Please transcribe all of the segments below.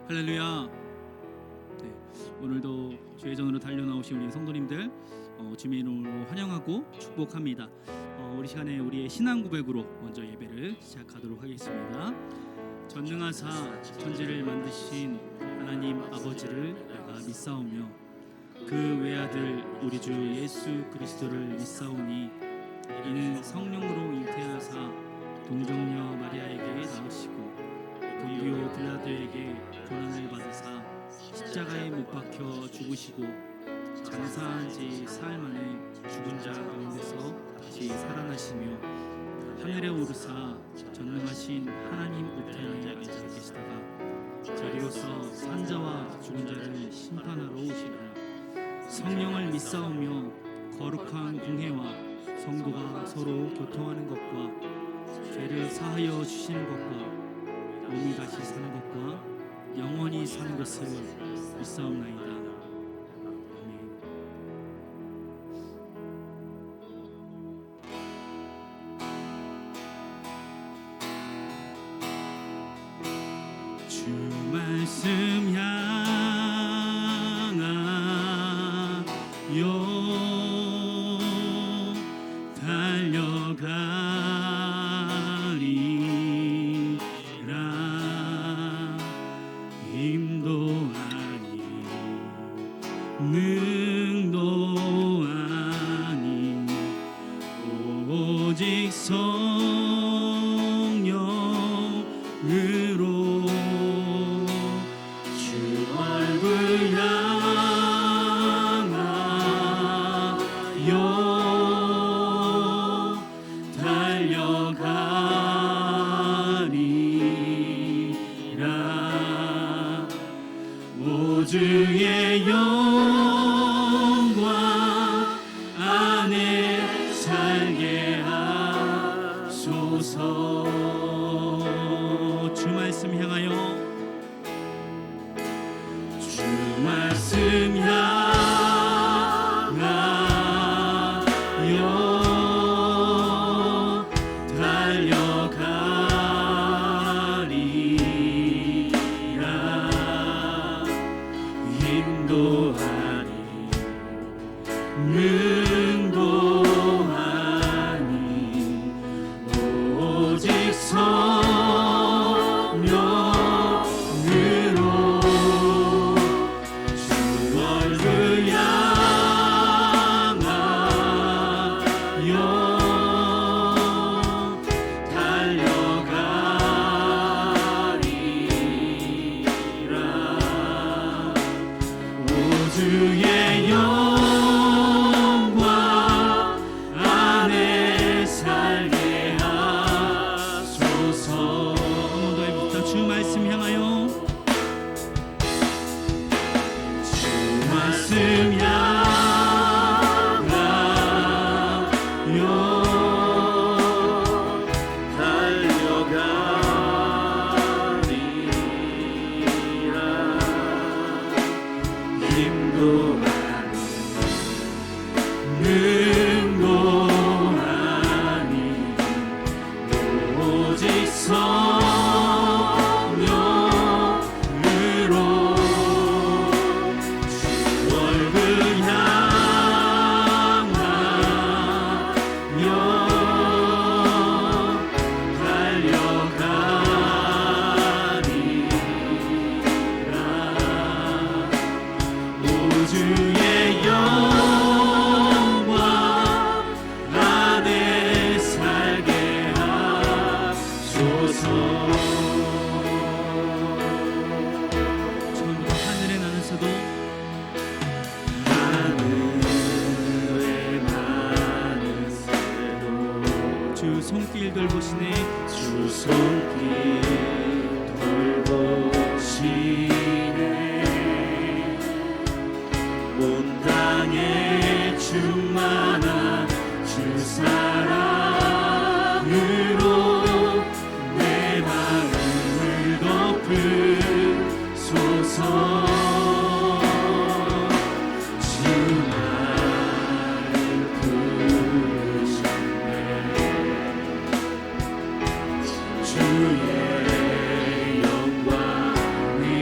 할렐루야. 네, 오늘도 주의 전으로 달려나오신 우리 성도님들 주님의 이름으로 환영하고 축복합니다. 우리 시간에 우리의 신앙 고백으로 먼저 예배를 시작하도록 하겠습니다. 전능하사 천지를 만드신 하나님 아버지를 내가 믿사오며 그 외아들 우리 주 예수 그리스도를 믿사오니 이는 성령으로 잉태하사 동정녀 마리아에게 낳으시고 본디오 빌라도에게 고난을 받으사 십자가에 못 박혀 죽으시고 장사한 지 사흘 만에 죽은 자 가운데서 다시 살아나시며 하늘에 오르사 전능하신 하나님 우편에 앉아 계시다가 저리로서 산자와 죽은 자를 심판하러 오시리라. 성령을 믿사오며 거룩한 공회와 성도가 서로 교통하는 것과 죄를 사하여 주시는 것과 몸이 다시 사는 것과 영원히 사는 것을 믿사옵나이다. 아멘. 주 말씀 향하여 달려가리. 힘도 아니 능도 아니 오직 성령으로 주 얼굴 향하여 달려가리라. 주의 영광 안에 살게 하소서. 주 말씀 향하여 주 말씀 향하여 달려가리라. 힘도 아니 능도 아니 오직 성령으로 주 얼굴 향하여 달려가리라. 주의 영광 안에 살게 하소서. 한번 더 해봅시다. 주 말씀 향하여 주 말씀 향하여 달려가리라. 힘도 능도 아니 오직 성령으로 주 얼굴 향하여 달려가리라. 오 주의 영광 안에 살게 하소서. 처음부터 하늘에 나는 새도 주 손길 돌보시네. 주 손길 돌보시네. 온 땅에 충만한 주 사랑으로 내 마음을 덮으소서. 주 나를 부르셨네. 주의 영광이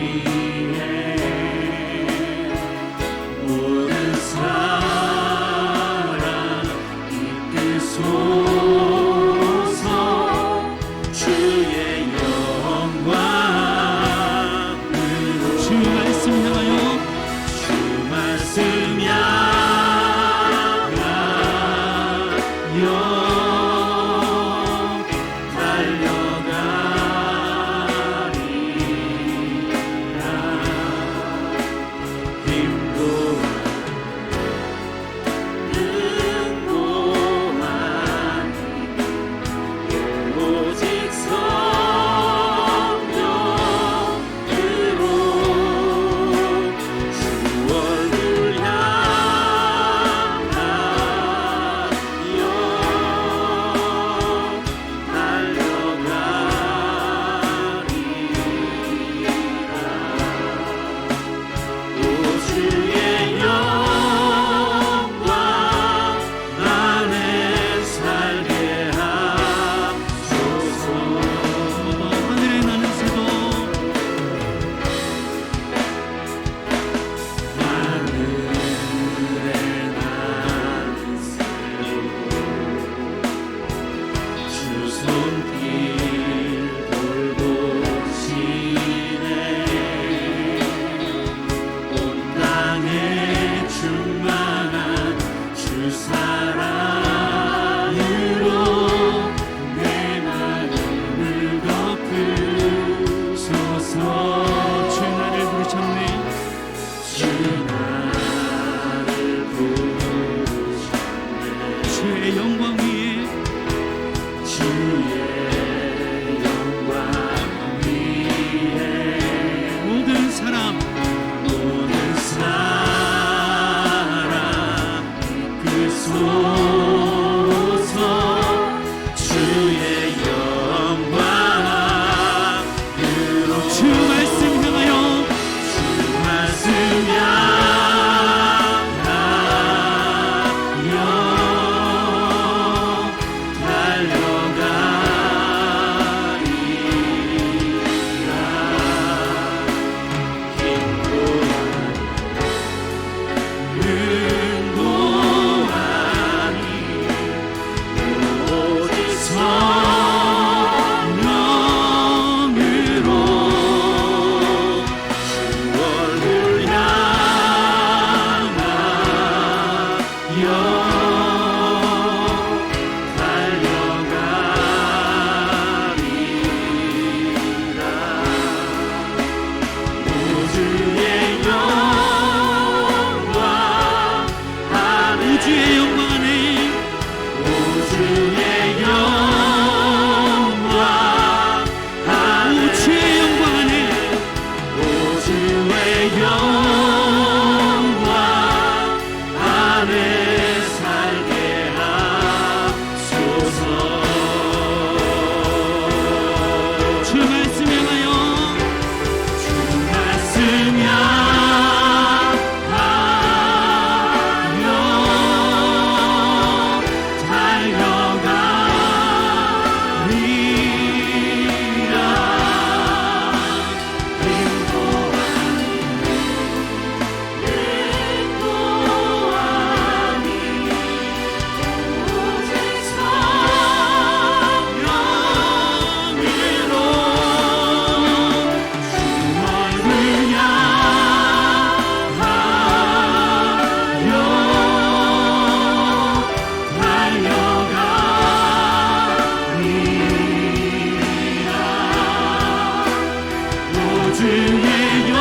주의 영광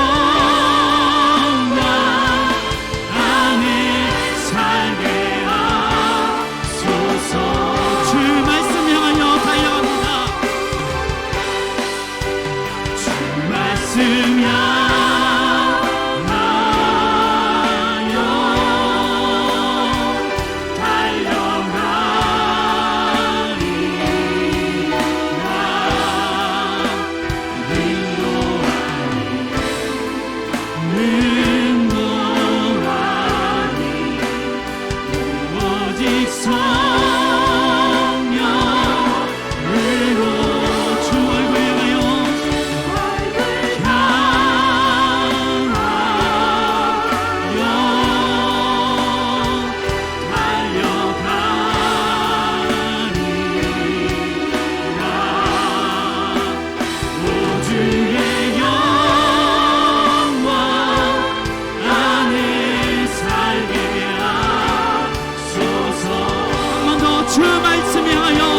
안에 살게 하소서. 주 말씀 향하여 달려갑니다. 주 말씀 향하여 주 말씀 향하여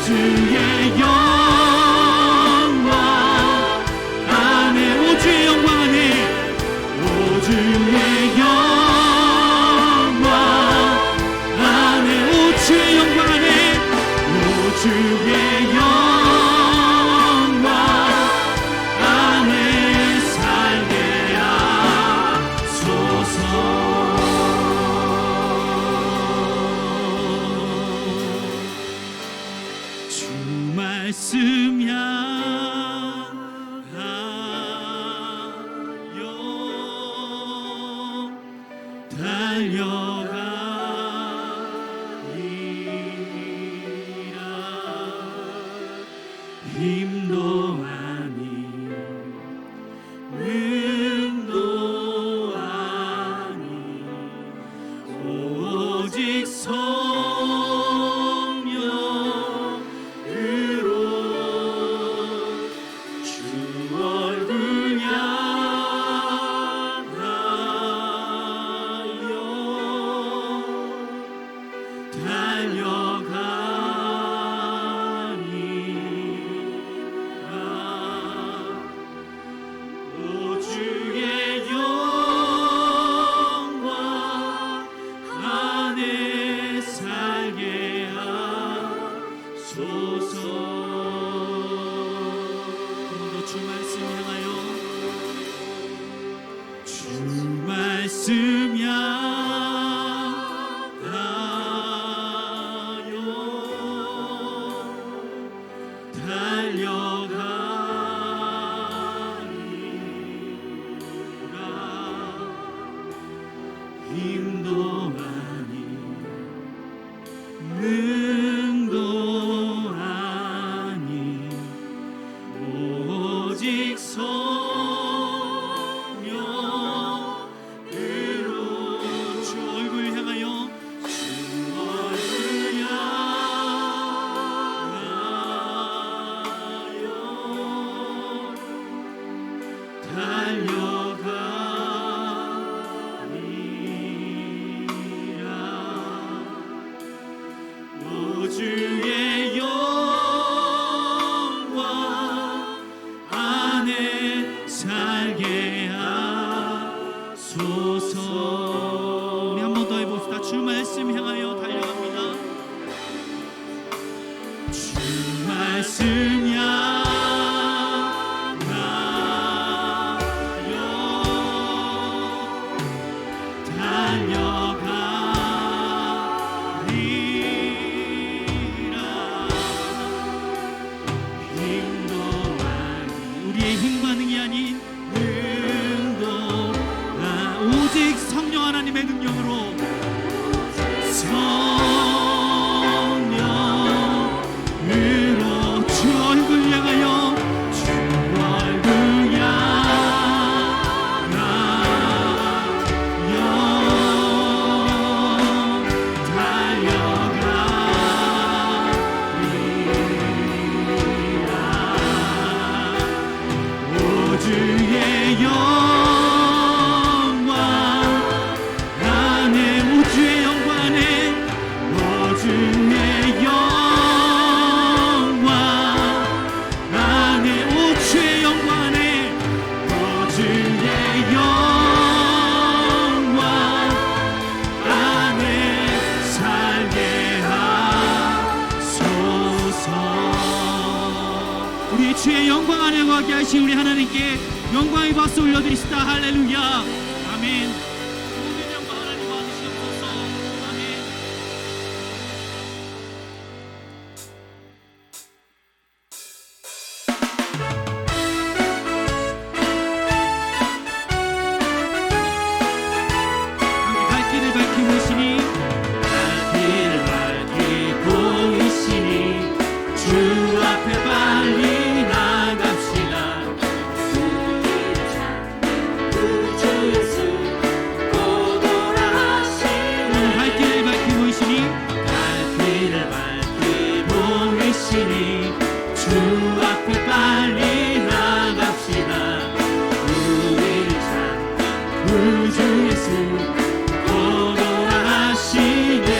주의 영광 안에 오 주의 영광 안에 오 주의 영광 안에 오 주의 영광 안에 오 주의 영광 안에 살게 하소서. 말씀 향하여 달려가리라. 힘도 아닌 능도 아닌 오직 말씀 향하여 달려가리라. 힘도 아닌 능도 아닌 오직 우리 주의 영광 안에 거하게 하신 우리 하나님께 영광의 박수 올려드리시다. 할렐루야. 아멘. 모든 영광 하나님 받으시옵소서. 아멘. 함께 갈 길을 밝히고 있으니 길을 밝히고 있으니 주 앞에 빨리 나갑시다. 우리를 찾는 구주 예수 곧 오라 하시네. 갈 길을 밝히고 있으니 갈 길을 밝히고 있으니 주 앞에 빨리 나갑시다. 우리를 찾는 구주 예수 곧 오라 하시네.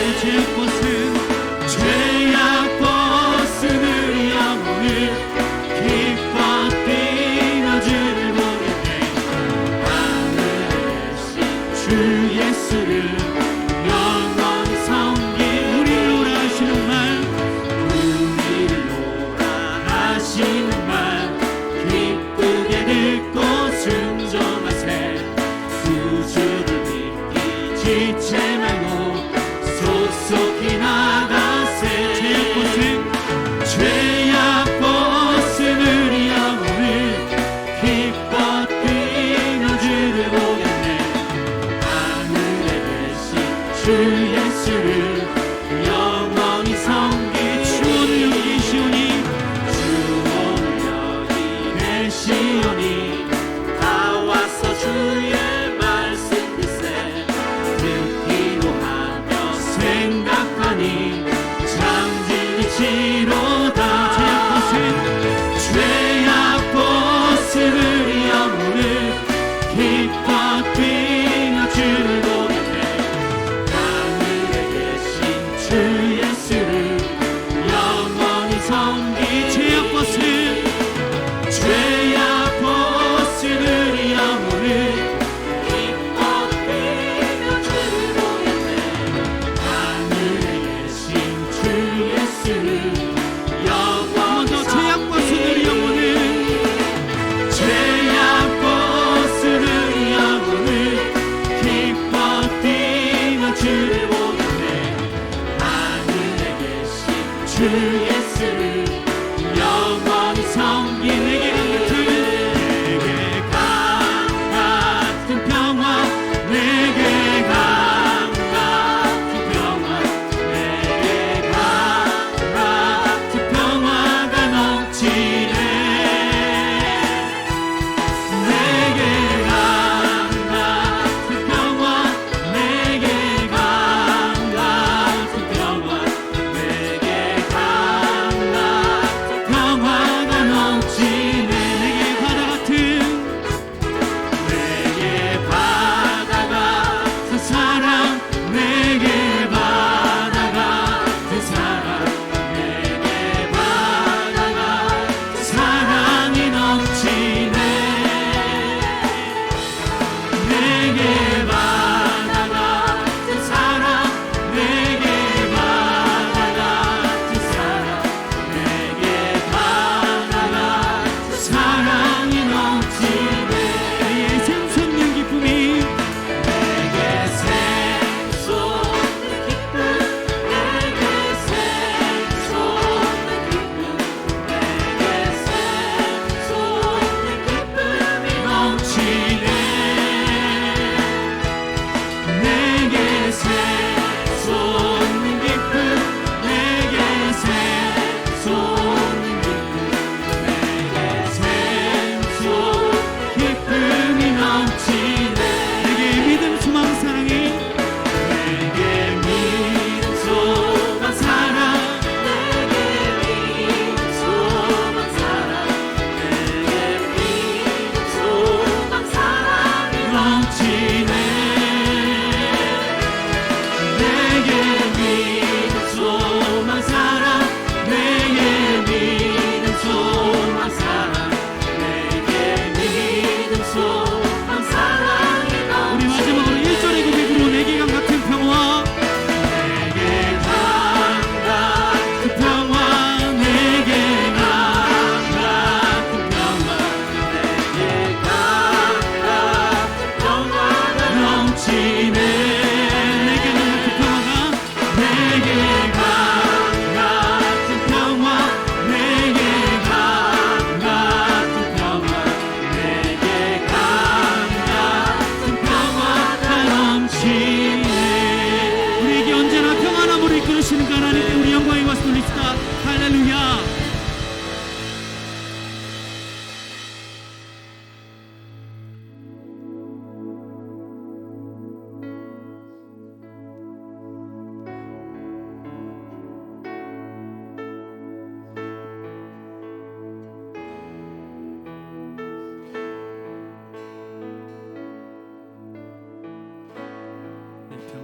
죄악 벗으는 영혼을 기뻐 뛰며 주를 보겠네. 하늘에 계신 주 예수를 영원히 섬긴 우리를 오라 하시는 말 우리를 오라 하시는 말 기쁘게 듣고 순종하세. 구주를 믿기 지체 말고 속속히 나가세. 죄악 벗으는 영혼을 기뻐 뛰며 주를 보겠네. 하늘에 계신 주 예수를 영원히 섬기. 주 오늘 여기 계시오니 주 오늘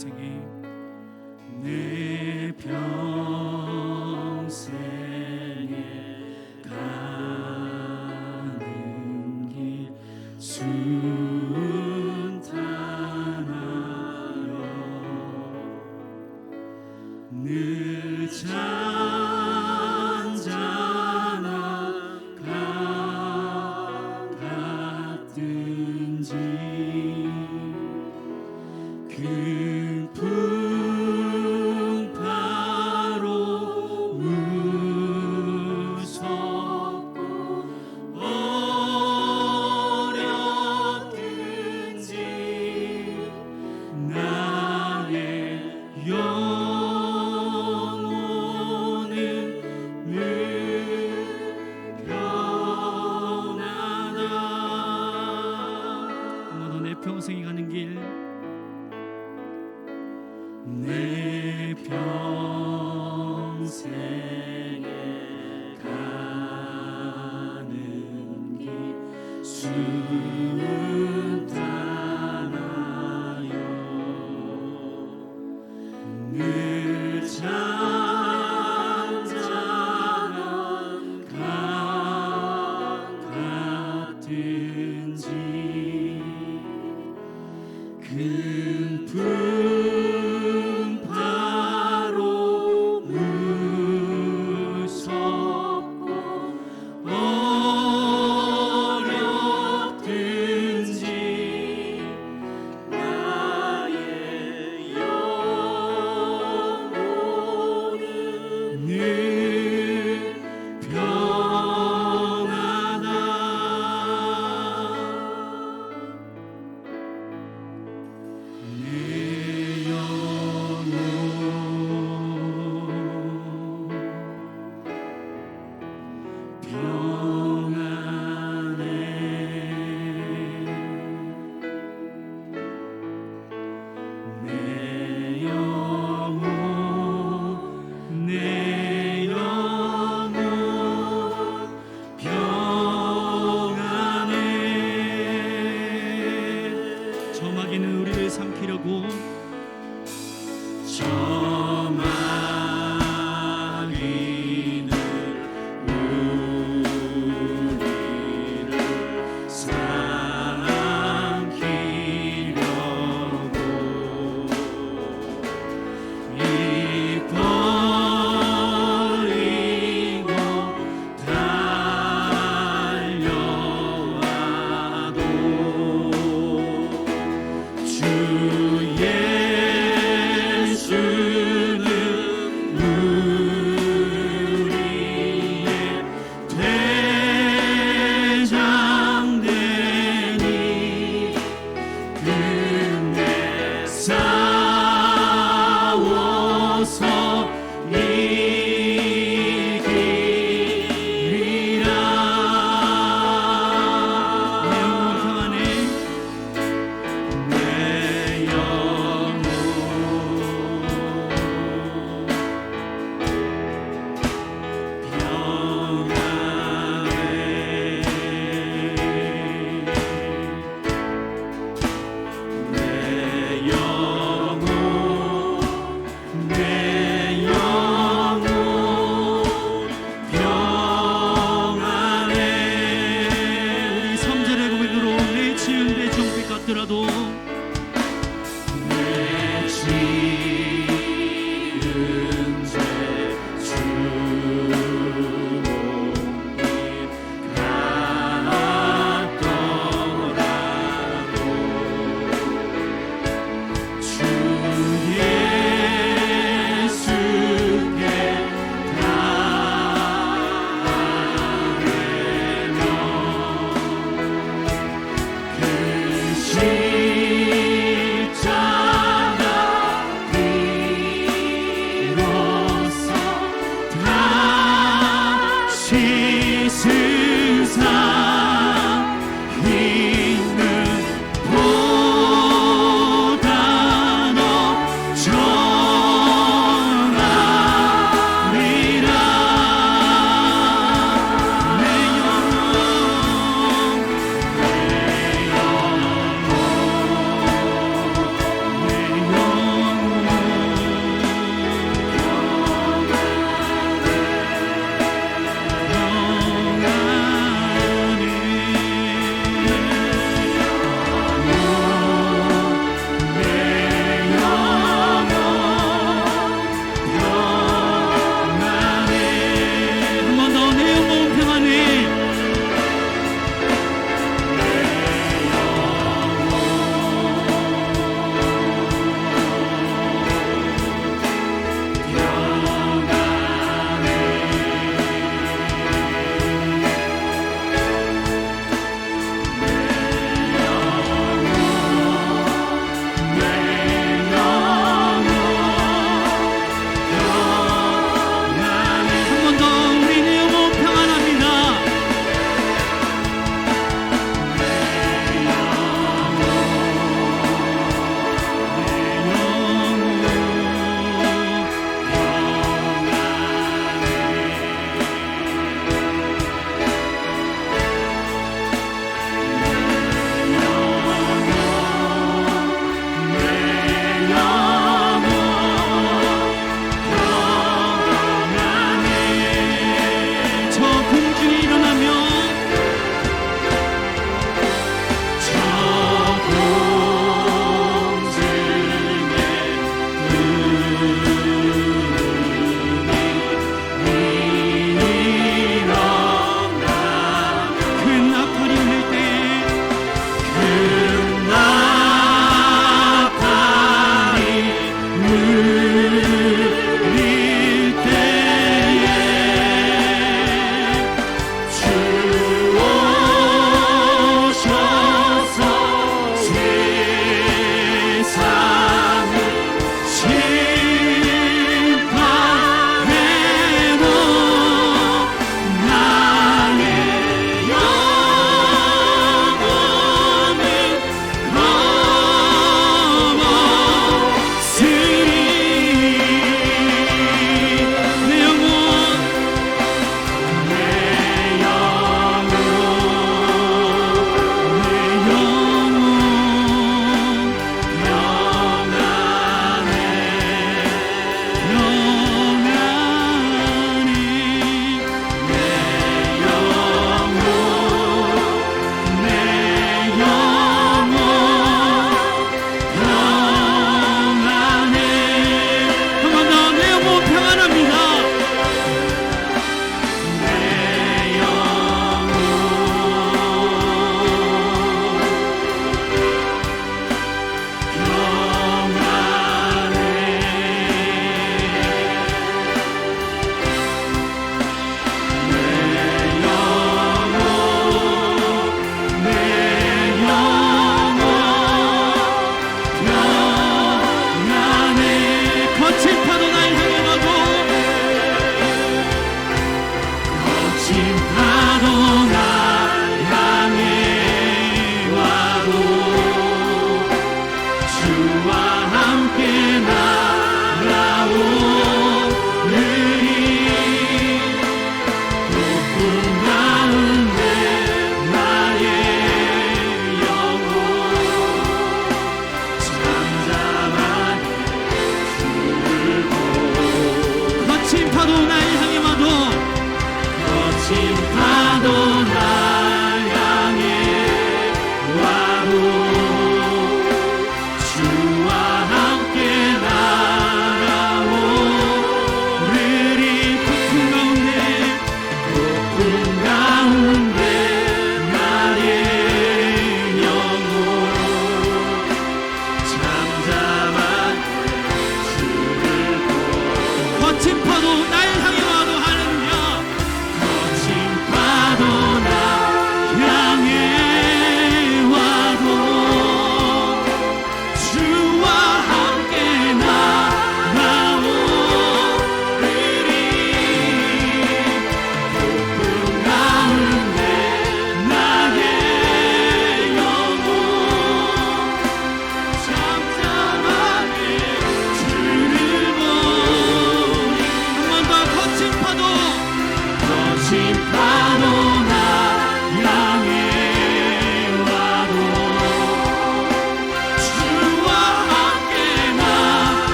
평생에 내 평생에 가는 길 순탄하여 늘 잔잔한 강 같든지 큰 풍파로 무섭고 어렵든지 나의 영혼은 늘 평안하다. 너도 내 평생에 가는 길 내 평생에 가는 길 순탄하여 늘 잔잔한 강 같든지 큰 풍파로 무섭고 어렵든지 나의 영혼은 늘 평안하다. 내 영혼 평안해. 내 영혼 내 영혼 평안해. 저마게는 우리를 삼키려고 저마기는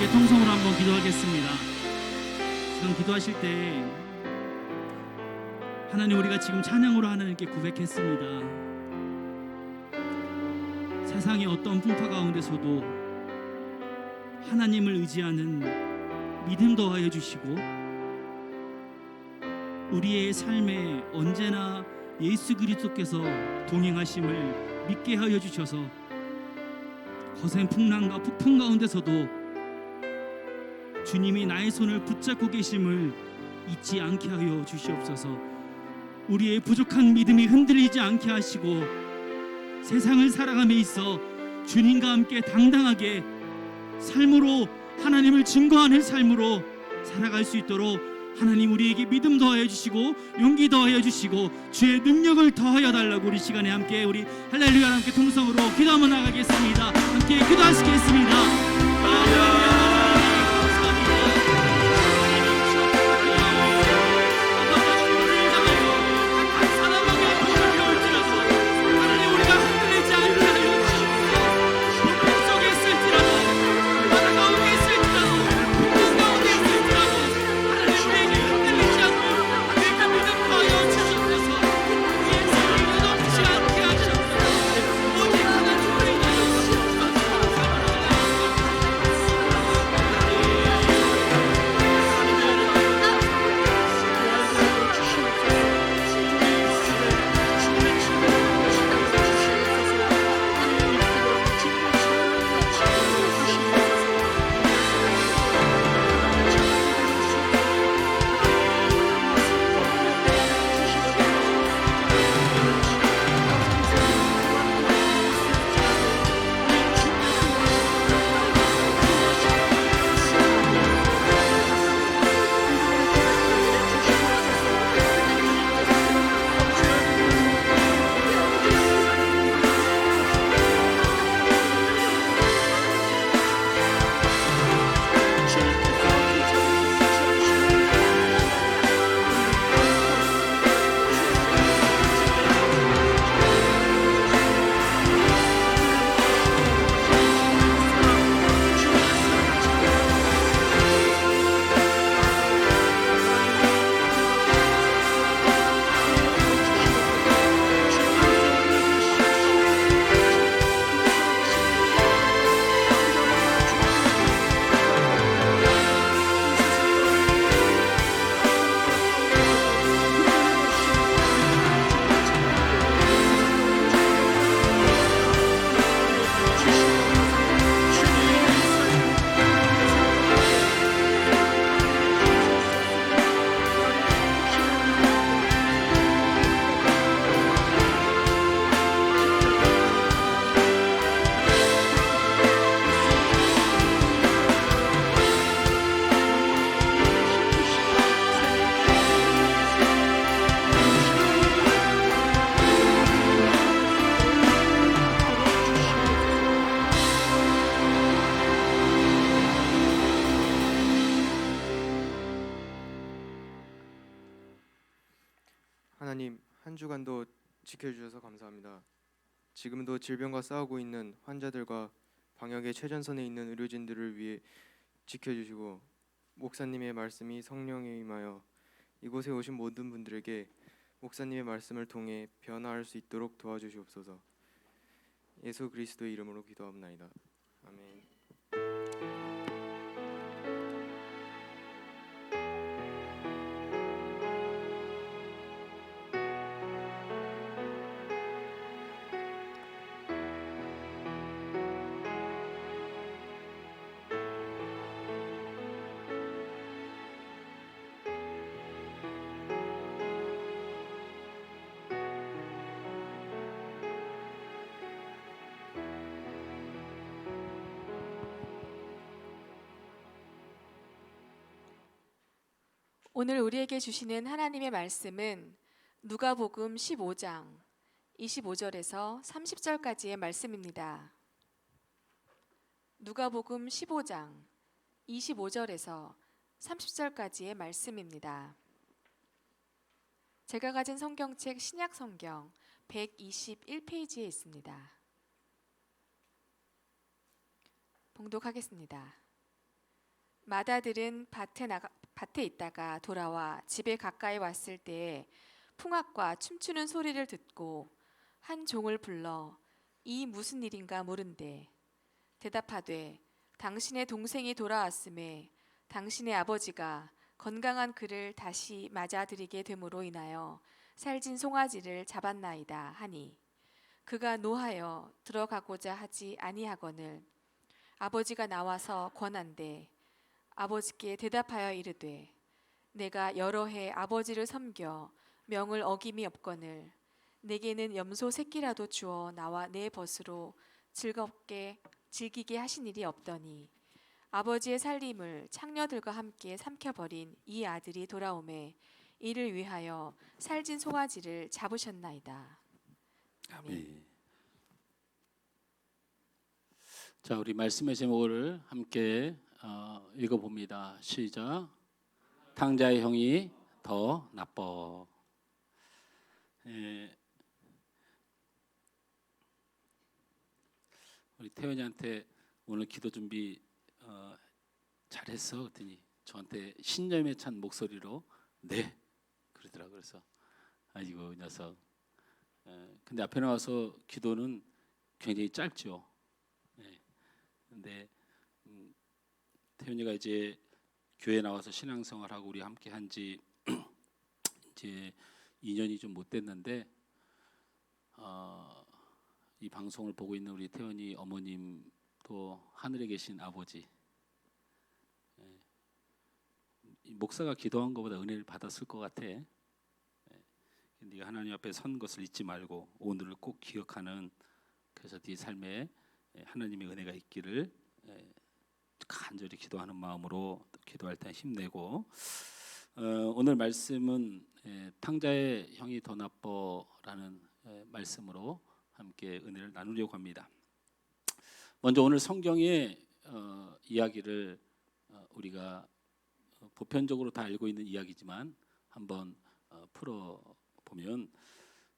함께 통성으로 한번 기도하겠습니다. 지금 기도하실 때 하나님, 우리가 지금 찬양으로 하나님께 고백했습니다. 세상의 어떤 풍파 가운데서도 하나님을 의지하는 믿음 더하여 주시고, 우리의 삶에 언제나 예수 그리스도께서 동행하심을 믿게 하여 주셔서 거센 풍랑과 폭풍 가운데서도 주님이 나의 손을 붙잡고 계심을 잊지 않게 하여 주시옵소서. 우리의 부족한 믿음이 흔들리지 않게 하시고, 세상을 살아감에 있어 주님과 함께 당당하게 삶으로 하나님을 증거하는 삶으로 살아갈 수 있도록 하나님 우리에게 믿음 더하여 주시고 용기 더하여 주시고 주의 능력을 더하여 달라고 우리 시간에 함께 우리 할렐루야 함께 통성으로 기도 한번 나가겠습니다. 함께 기도하시겠습니다. 할렐루야. 하나님, 한 주간도 지켜주셔서 감사합니다. 지금도 질병과 싸우고 있는 환자들과 방역의 최전선에 있는 의료진들을 위해 지켜주시고, 목사님의 말씀이 성령에 임하여 이곳에 오신 모든 분들에게 목사님의 말씀을 통해 변화할 수 있도록 도와주시옵소서. 예수 그리스도의 이름으로 기도합나이다. 아멘. 오늘 우리에게 주시는 하나님의 말씀은 누가복음 15장 25절에서 30절까지의 말씀입니다. 누가복음 15장 25절에서 30절까지의 말씀입니다. 제가 가진 성경책 신약성경 121페이지에 있습니다. 봉독하겠습니다. 마다들은 밭에 있다가 돌아와 집에 가까이 왔을 때에 풍악과 춤추는 소리를 듣고 한 종을 불러 이 무슨 일인가 물은데 대답하되 당신의 동생이 돌아왔음에 당신의 아버지가 건강한 그를 다시 맞아들이게 됨으로 인하여 살진 송아지를 잡았나이다 하니 그가 노하여 들어가고자 하지 아니하거늘 아버지가 나와서 권한대 아버지께 대답하여 이르되 내가 여러 해 아버지를 섬겨 명을 어김이 없거늘 내게는 염소 새끼라도 주어 나와 내 벗으로 즐겁게 즐기게 하신 일이 없더니 아버지의 살림을 창녀들과 함께 삼켜버린 이 아들이 돌아오매 이를 위하여 살진 송아지를 잡으셨나이다. 아멘. 자, 우리 말씀의 제목을 함께 읽어봅니다. 시작. 탕자의 형이 더 나빠. 우리 태연이한테 오늘 기도 준비 잘했어 그랬더니 저한테 신념에 찬 목소리로 네 그러더라고요. 그래서 아이고 이 녀석. 근데 앞에 나와서 기도는 굉장히 짧죠. 근데 태연이가 이제 교회 나와서 신앙생활하고 우리 함께 한지 이제 2년이 좀 못 됐는데 이 방송을 보고 있는 우리 태연이 어머님도 하늘에 계신 아버지, 목사가 기도한 것보다 은혜를 받았을 것 같아. 네가 하나님 앞에 선 것을 잊지 말고 오늘을 꼭 기억하는, 그래서 네 삶에 하나님의 은혜가 있기를 간절히 기도하는 마음으로 기도할 때 힘내고, 오늘 말씀은 탕자의 형이 더 나빠라는 말씀으로 함께 은혜를 나누려고 합니다. 먼저 오늘 성경의 이야기를 우리가 보편적으로 다 알고 있는 이야기지만 한번 풀어보면,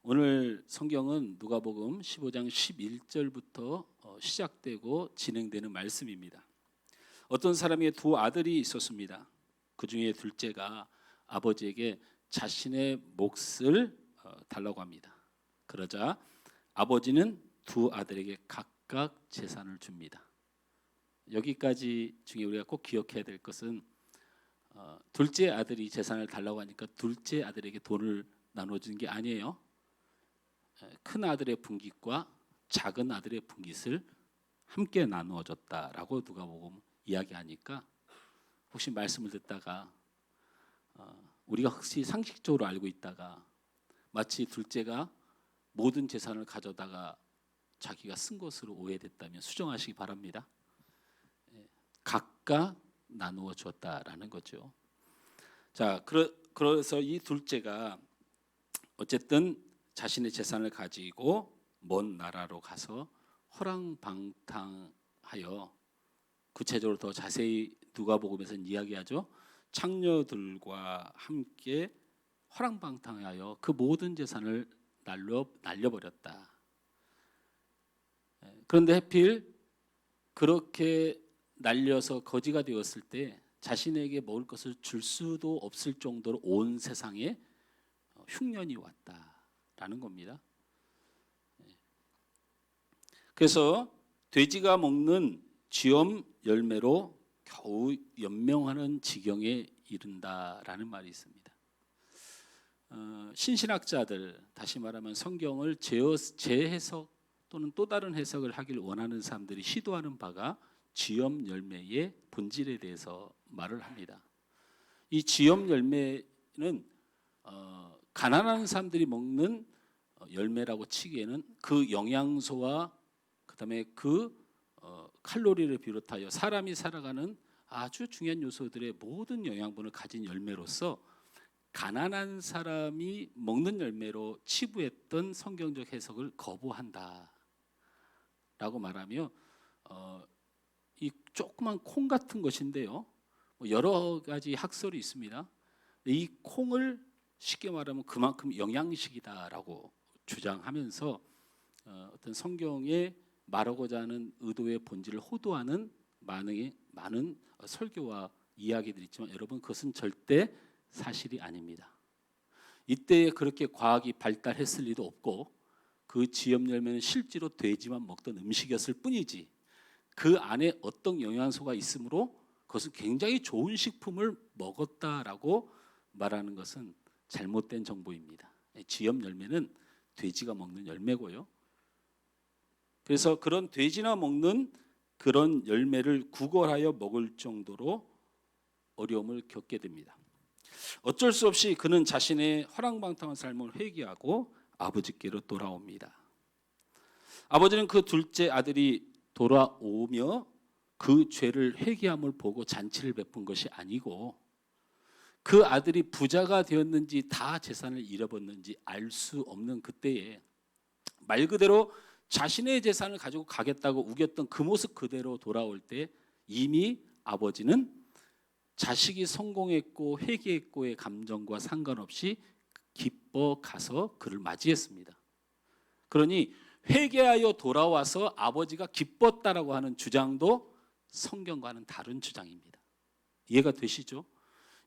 오늘 성경은 누가복음 15장 11절부터 시작되고 진행되는 말씀입니다. 어떤 사람의 두 아들이 있었습니다. 그 중에 둘째가 아버지에게 자신의 몫을 달라고 합니다. 그러자 아버지는 두 아들에게 각각 재산을 줍니다. 여기까지 중에 우리가 꼭 기억해야 될 것은 둘째 아들이 재산을 달라고 하니까 둘째 아들에게 돈을 나눠주는 게 아니에요. 큰 아들의 분깃과 작은 아들의 분깃을 함께 나누어줬다라고 누가복음 이야기하니까, 혹시 말씀을 듣다가 우리가 혹시 상식적으로 알고 있다가 마치 둘째가 모든 재산을 가져다가 자기가 쓴 것으로 오해됐다면 수정하시기 바랍니다. 각각 나누어 줬다라는 거죠. 자, 그래서 이 둘째가 어쨌든 자신의 재산을 가지고 먼 나라로 가서 허랑방탕하여, 구체적으로 더 자세히 누가복음에서는 이야기하죠. 창녀들과 함께 허랑방탕하여 그 모든 재산을 날려버렸다. 그런데 하필 그렇게 날려서 거지가 되었을 때 자신에게 먹을 것을 줄 수도 없을 정도로 온 세상에 흉년이 왔다라는 겁니다. 그래서 돼지가 먹는 쥐엄 열매로 겨우 연명하는 지경에 이른다라는 말이 있습니다. 신신학자들, 다시 말하면 성경을 재해석 또는 또 다른 해석을 하길 원하는 사람들이 시도하는 바가 쥐엄 열매의 본질에 대해서 말을 합니다. 이 쥐엄 열매는 가난한 사람들이 먹는 열매라고 치기에는 그 영양소와 그다음에 그 칼로리를 비롯하여 사람이 살아가는 아주 중요한 요소들의 모든 영양분을 가진 열매로서 가난한 사람이 먹는 열매로 치부했던 성경적 해석을 거부한다라고 말하며, 이 조그만 콩 같은 것인데요, 여러 가지 학설이 있습니다. 이 콩을 쉽게 말하면 그만큼 영양식이다라고 주장하면서 어떤 성경에 말하고자 하는 의도의 본질을 호도하는 많은 설교와 이야기들이 있지만 여러분 그것은 절대 사실이 아닙니다. 이때 그렇게 과학이 발달했을 리도 없고 그 지엽 열매는 실제로 돼지만 먹던 음식이었을 뿐이지 그 안에 어떤 영양소가 있으므로 그것은 굉장히 좋은 식품을 먹었다라고 말하는 것은 잘못된 정보입니다. 지엽 열매는 돼지가 먹는 열매고요. 그래서 그런 돼지나 먹는 그런 열매를 구걸하여 먹을 정도로 어려움을 겪게 됩니다. 어쩔 수 없이 그는 자신의 허랑방탕한 삶을 회개하고 아버지께로 돌아옵니다. 아버지는 그 둘째 아들이 돌아오며 그 죄를 회개함을 보고 잔치를 베푼 것이 아니고 그 아들이 부자가 되었는지 다 재산을 잃어버렸는지 알 수 없는 그때에 말 그대로 자신의 재산을 가지고 가겠다고 우겼던 그 모습 그대로 돌아올 때 이미 아버지는 자식이 성공했고 회개했고의 감정과 상관없이 기뻐 가서 그를 맞이했습니다. 그러니 회개하여 돌아와서 아버지가 기뻤다라고 하는 주장도 성경과는 다른 주장입니다. 이해가 되시죠?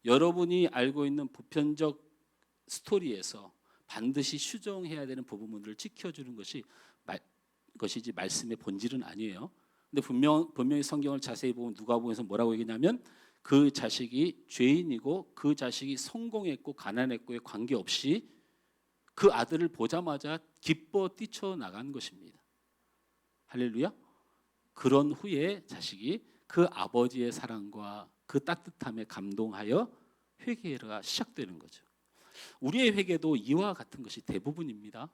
여러분이 알고 있는 보편적 스토리에서 반드시 수정해야 되는 부분들을 지켜주는 것이지 말씀의 본질은 아니에요. 근데 분명히 성경을 자세히 보면 누가복음에서 뭐라고 얘기냐면 그 자식이 죄인이고 그 자식이 성공했고 가난했고에 관계없이 그 아들을 보자마자 기뻐 뛰쳐나간 것입니다. 할렐루야. 그런 후에 자식이 그 아버지의 사랑과 그 따뜻함에 감동하여 회개가 시작되는 거죠. 우리의 회개도 이와 같은 것이 대부분입니다.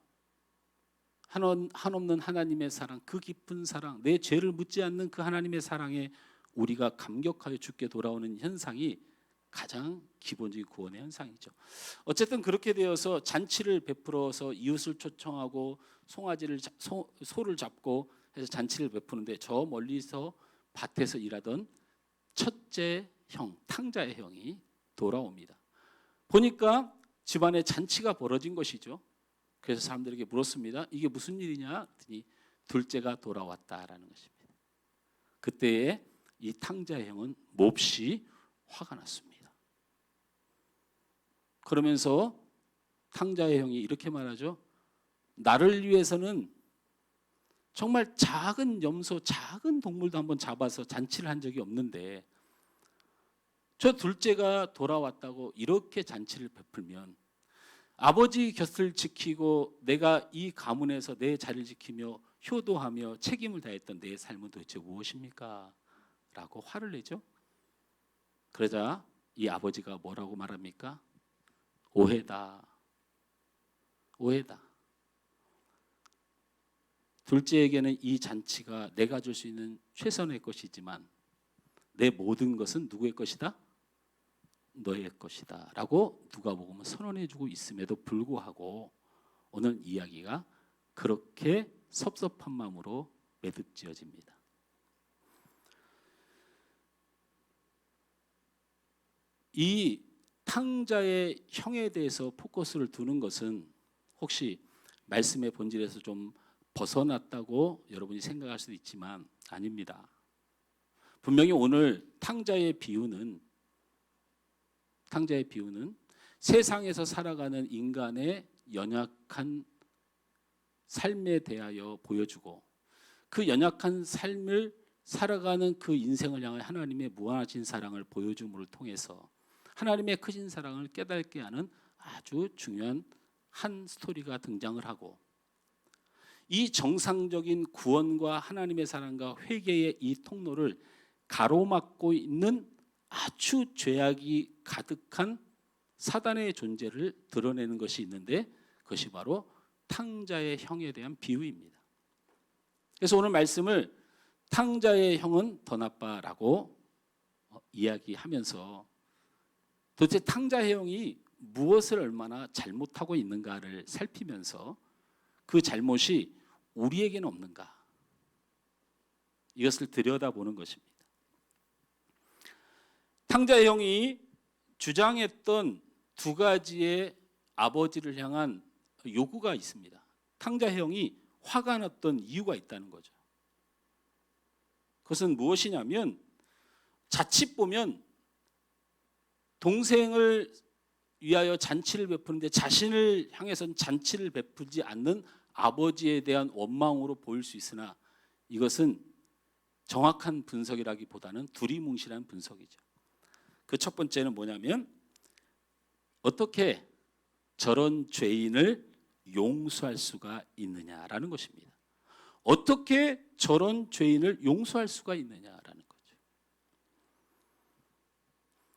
한없는 하나님의 사랑, 그 깊은 사랑, 내 죄를 묻지 않는 그 하나님의 사랑에 우리가 감격하여 주께 돌아오는 현상이 가장 기본적인 구원의 현상이죠. 어쨌든 그렇게 되어서 잔치를 베풀어서 이웃을 초청하고 소를 잡고 해서 잔치를 베푸는데 저 멀리서 밭에서 일하던 첫째 형, 탕자의 형이 돌아옵니다. 보니까 집안에 잔치가 벌어진 것이죠. 그래서 사람들에게 물었습니다. 이게 무슨 일이냐? 했더니 둘째가 돌아왔다라는 것입니다. 그때에 이 탕자의 형은 몹시 화가 났습니다. 그러면서 탕자의 형이 이렇게 말하죠. 나를 위해서는 정말 작은 염소, 작은 동물도 한번 잡아서 잔치를 한 적이 없는데 저 둘째가 돌아왔다고 이렇게 잔치를 베풀면 아버지 곁을 지키고 내가 이 가문에서 내 자리를 지키며 효도하며 책임을 다했던 내 삶은 도대체 무엇입니까? 라고 화를 내죠. 그러자 이 아버지가 뭐라고 말합니까? 오해다. 오해다. 둘째에게는 이 잔치가 내가 줄 수 있는 최선의 것이지만 내 모든 것은 누구의 것이다? 너의 것이다 라고 누가복음은 선언해주고 있음에도 불구하고 오늘 이야기가 그렇게 섭섭한 마음으로 매듭지어집니다. 이 탕자의 형에 대해서 포커스를 두는 것은 혹시 말씀의 본질에서 좀 벗어났다고 여러분이 생각할 수도 있지만 아닙니다. 분명히 오늘 탕자의 비유는 세상에서 살아가는 인간의 연약한 삶에 대하여 보여주고 그 연약한 삶을 살아가는 그 인생을 향한 하나님의 무한하신 사랑을 보여줌을 통해서 하나님의 크신 사랑을 깨닫게 하는 아주 중요한 한 스토리가 등장을 하고 이 정상적인 구원과 하나님의 사랑과 회개의 이 통로를 가로막고 있는 아주 죄악이 가득한 사단의 존재를 드러내는 것이 있는데 그것이 바로 탕자의 형에 대한 비유입니다. 그래서 오늘 말씀을 탕자의 형은 더 나빠라고 이야기하면서 도대체 탕자의 형이 무엇을 얼마나 잘못하고 있는가를 살피면서 그 잘못이 우리에게는 없는가 이것을 들여다보는 것입니다. 탕자의 형이 주장했던 두 가지의 아버지를 향한 요구가 있습니다. 탕자의 형이 화가 났던 이유가 있다는 거죠. 그것은 무엇이냐면 자칫 보면 동생을 위하여 잔치를 베푸는데 자신을 향해서는 잔치를 베풀지 않는 아버지에 대한 원망으로 보일 수 있으나 이것은 정확한 분석이라기보다는 두리뭉실한 분석이죠. 그 첫 번째는 뭐냐면 어떻게 저런 죄인을 용서할 수가 있느냐라는 것입니다. 어떻게 저런 죄인을 용서할 수가 있느냐라는 거죠.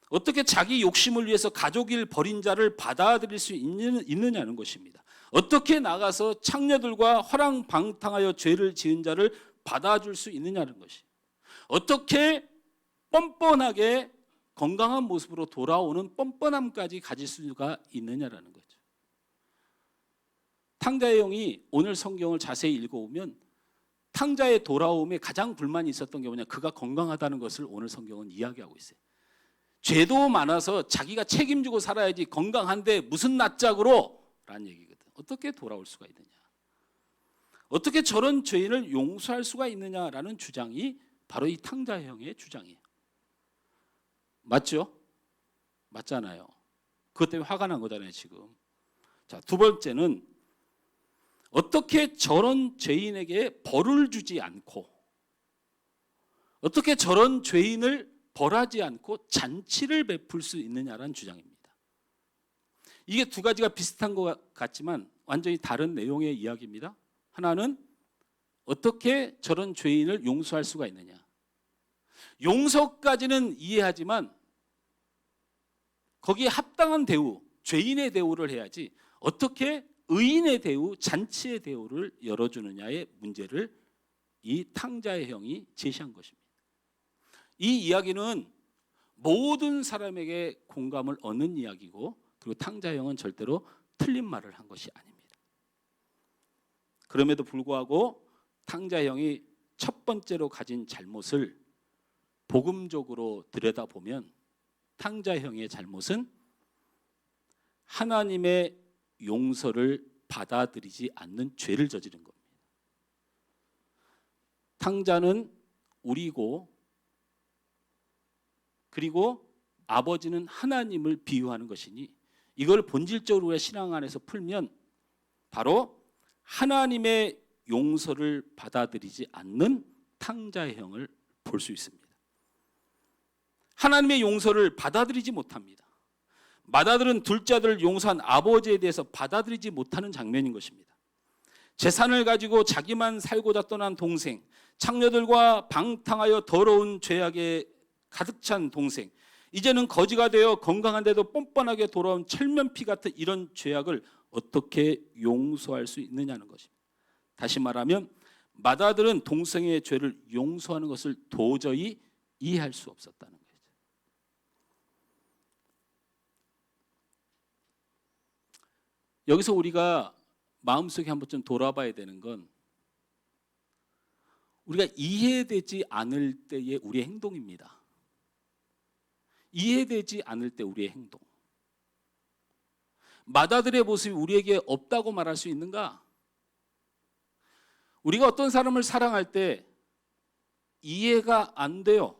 어떻게 자기 욕심을 위해서 가족일 버린 자를 받아들일 수 있느냐는 것입니다. 어떻게 나가서 창녀들과 허랑방탕하여 죄를 지은 자를 받아줄 수 있느냐는 것이. 어떻게 뻔뻔하게 건강한 모습으로 돌아오는 뻔뻔함까지 가질 수가 있느냐라는 거죠. 탕자의 형이 오늘 성경을 자세히 읽어보면 탕자의 돌아옴에 가장 불만이 있었던 게 뭐냐, 그가 건강하다는 것을 오늘 성경은 이야기하고 있어요. 죄도 많아서 자기가 책임지고 살아야지 건강한데 무슨 낯짝으로? 라는 얘기거든. 어떻게 돌아올 수가 있느냐, 어떻게 저런 죄인을 용서할 수가 있느냐라는 주장이 바로 이 탕자의 형의 주장이에요. 맞죠? 맞잖아요. 그것 때문에 화가 난 거잖아요 지금. 자, 두 번째는 어떻게 저런 죄인에게 벌을 주지 않고, 어떻게 저런 죄인을 벌하지 않고 잔치를 베풀 수 있느냐라는 주장입니다. 이게 두 가지가 비슷한 것 같지만 완전히 다른 내용의 이야기입니다. 하나는 어떻게 저런 죄인을 용서할 수가 있느냐. 용서까지는 이해하지만 거기에 합당한 대우, 죄인의 대우를 해야지 어떻게 의인의 대우, 잔치의 대우를 열어주느냐의 문제를 이 탕자의 형이 제시한 것입니다. 이 이야기는 모든 사람에게 공감을 얻는 이야기고, 그리고 탕자의 형은 절대로 틀린 말을 한 것이 아닙니다. 그럼에도 불구하고 탕자의 형이 첫 번째로 가진 잘못을 복음적으로 들여다보면 탕자의 형의 잘못은 하나님의 용서를 받아들이지 않는 죄를 저지른 겁니다. 탕자는 우리고, 그리고 아버지는 하나님을 비유하는 것이니 이걸 본질적으로 우리가 신앙 안에서 풀면 바로 하나님의 용서를 받아들이지 않는 탕자의 형을 볼 수 있습니다. 하나님의 용서를 받아들이지 못합니다. 맏아들은 둘째 아들을 용서한 아버지에 대해서 받아들이지 못하는 장면인 것입니다. 재산을 가지고 자기만 살고자 떠난 동생, 창녀들과 방탕하여 더러운 죄악에 가득 찬 동생, 이제는 거지가 되어 건강한데도 뻔뻔하게 돌아온 철면피 같은 이런 죄악을 어떻게 용서할 수 있느냐는 것입니다. 다시 말하면 맏아들은 동생의 죄를 용서하는 것을 도저히 이해할 수 없었다는 거죠. 여기서 우리가 마음속에 한번 좀 돌아봐야 되는 건 우리가 이해되지 않을 때의 우리의 행동입니다. 이해되지 않을 때 우리의 행동. 맏아들의 모습이 우리에게 없다고 말할 수 있는가? 우리가 어떤 사람을 사랑할 때 이해가 안 돼요.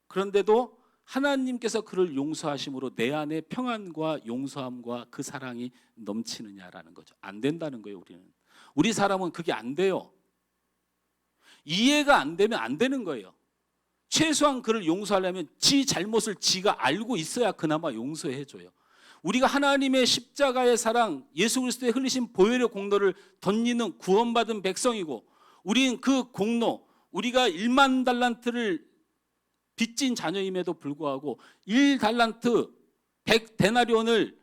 그런데도 하나님께서 그를 용서하심으로 내 안에 평안과 용서함과 그 사랑이 넘치느냐라는 거죠. 안 된다는 거예요. 우리 사람은 그게 안 돼요. 이해가 안 되면 안 되는 거예요. 최소한 그를 용서하려면 지 잘못을 지가 알고 있어야 그나마 용서해줘요. 우리가 하나님의 십자가의 사랑, 예수 그리스도의 흘리신 보혈의 공로를 덧입는 구원받은 백성이고, 우리는 그 공로, 우리가 1만 달란트를 빚진 자녀임에도 불구하고 1달란트 100데나리온을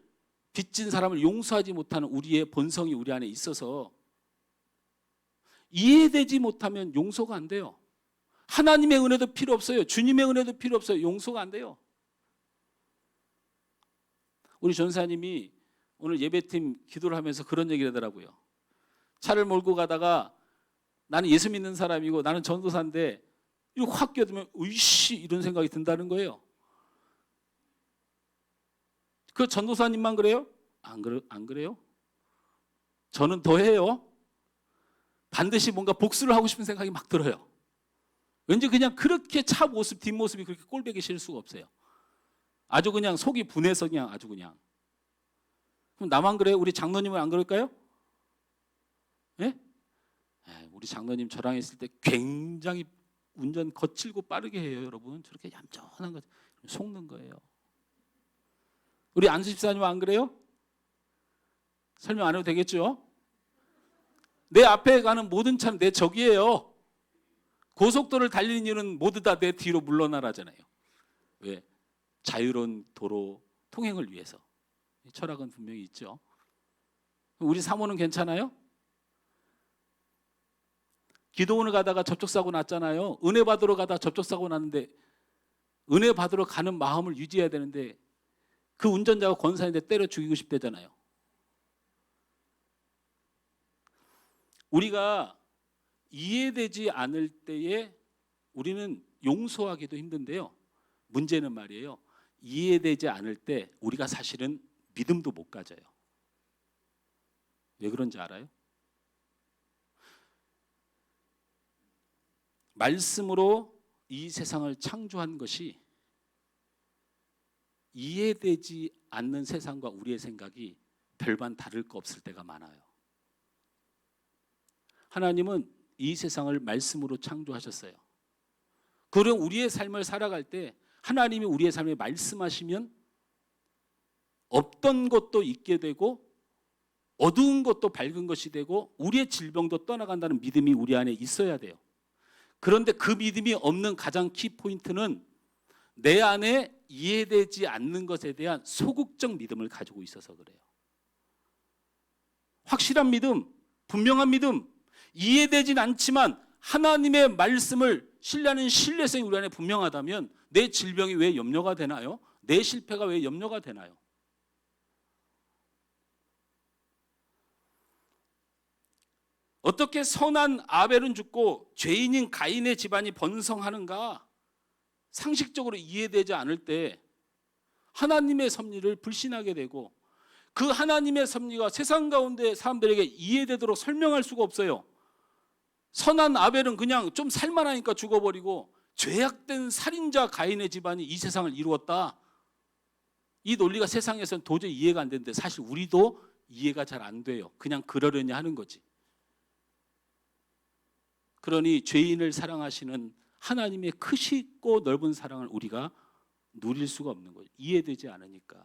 빚진 사람을 용서하지 못하는 우리의 본성이 우리 안에 있어서 이해되지 못하면 용서가 안 돼요. 하나님의 은혜도 필요 없어요. 주님의 은혜도 필요 없어요. 용서가 안 돼요. 우리 전사님이 오늘 예배팀 기도를 하면서 그런 얘기를 하더라고요. 차를 몰고 가다가 나는 예수 믿는 사람이고 나는 전도사인데 이거 확 껴들면 으이씨 이런 생각이 든다는 거예요. 그 전도사님만 그래요? 안 그래요? 저는 더 해요. 반드시 뭔가 복수를 하고 싶은 생각이 막 들어요. 왠지 그냥 그렇게 차 모습 뒷모습이 그렇게 꼴보기 싫을 수가 없어요. 아주 그냥 속이 분해서 그냥 아주 그냥. 그럼 나만 그래요? 우리 장로님은 안 그럴까요? 예? 우리 장로님 저랑 있을 때 굉장히 운전 거칠고 빠르게 해요, 여러분. 저렇게 얌전한 거 속는 거예요. 우리 안수 집사님 안 그래요? 설명 안 해도 되겠죠? 내 앞에 가는 모든 차는 내 적이에요. 고속도로를 달리는 이유는 모두 다 내 뒤로 물러나라잖아요. 왜? 자유로운 도로 통행을 위해서. 철학은 분명히 있죠. 우리 사모는 괜찮아요? 기도원을 가다가 접촉사고 났잖아요. 은혜 받으러 가다가 접촉사고 났는데 은혜 받으러 가는 마음을 유지해야 되는데 그 운전자가 권사인데 때려 죽이고 싶대잖아요. 우리가 이해되지 않을 때에 우리는 용서하기도 힘든데요. 문제는 말이에요. 이해되지 않을 때 우리가 사실은 믿음도 못 가져요. 왜 그런지 알아요? 말씀으로 이 세상을 창조한 것이 이해되지 않는 세상과 우리의 생각이 별반 다를 거 없을 때가 많아요. 하나님은 이 세상을 말씀으로 창조하셨어요. 그럼 우리의 삶을 살아갈 때 하나님이 우리의 삶에 말씀하시면 없던 것도 있게 되고 어두운 것도 밝은 것이 되고 우리의 질병도 떠나간다는 믿음이 우리 안에 있어야 돼요. 그런데 그 믿음이 없는 가장 키포인트는 내 안에 이해되지 않는 것에 대한 소극적 믿음을 가지고 있어서 그래요. 확실한 믿음, 분명한 믿음, 이해되진 않지만 하나님의 말씀을 신뢰하는 신뢰성이 우리 안에 분명하다면 내 질병이 왜 염려가 되나요? 내 실패가 왜 염려가 되나요? 어떻게 선한 아벨은 죽고 죄인인 가인의 집안이 번성하는가? 상식적으로 이해되지 않을 때 하나님의 섭리를 불신하게 되고 그 하나님의 섭리가 세상 가운데 사람들에게 이해되도록 설명할 수가 없어요. 선한 아벨은 그냥 좀 살만하니까 죽어버리고 죄악된 살인자 가인의 집안이 이 세상을 이루었다. 이 논리가 세상에서는 도저히 이해가 안 되는데 사실 우리도 이해가 잘 안 돼요. 그냥 그러려니 하는 거지. 그러니 죄인을 사랑하시는 하나님의 크시고 넓은 사랑을 우리가 누릴 수가 없는 거죠. 이해되지 않으니까.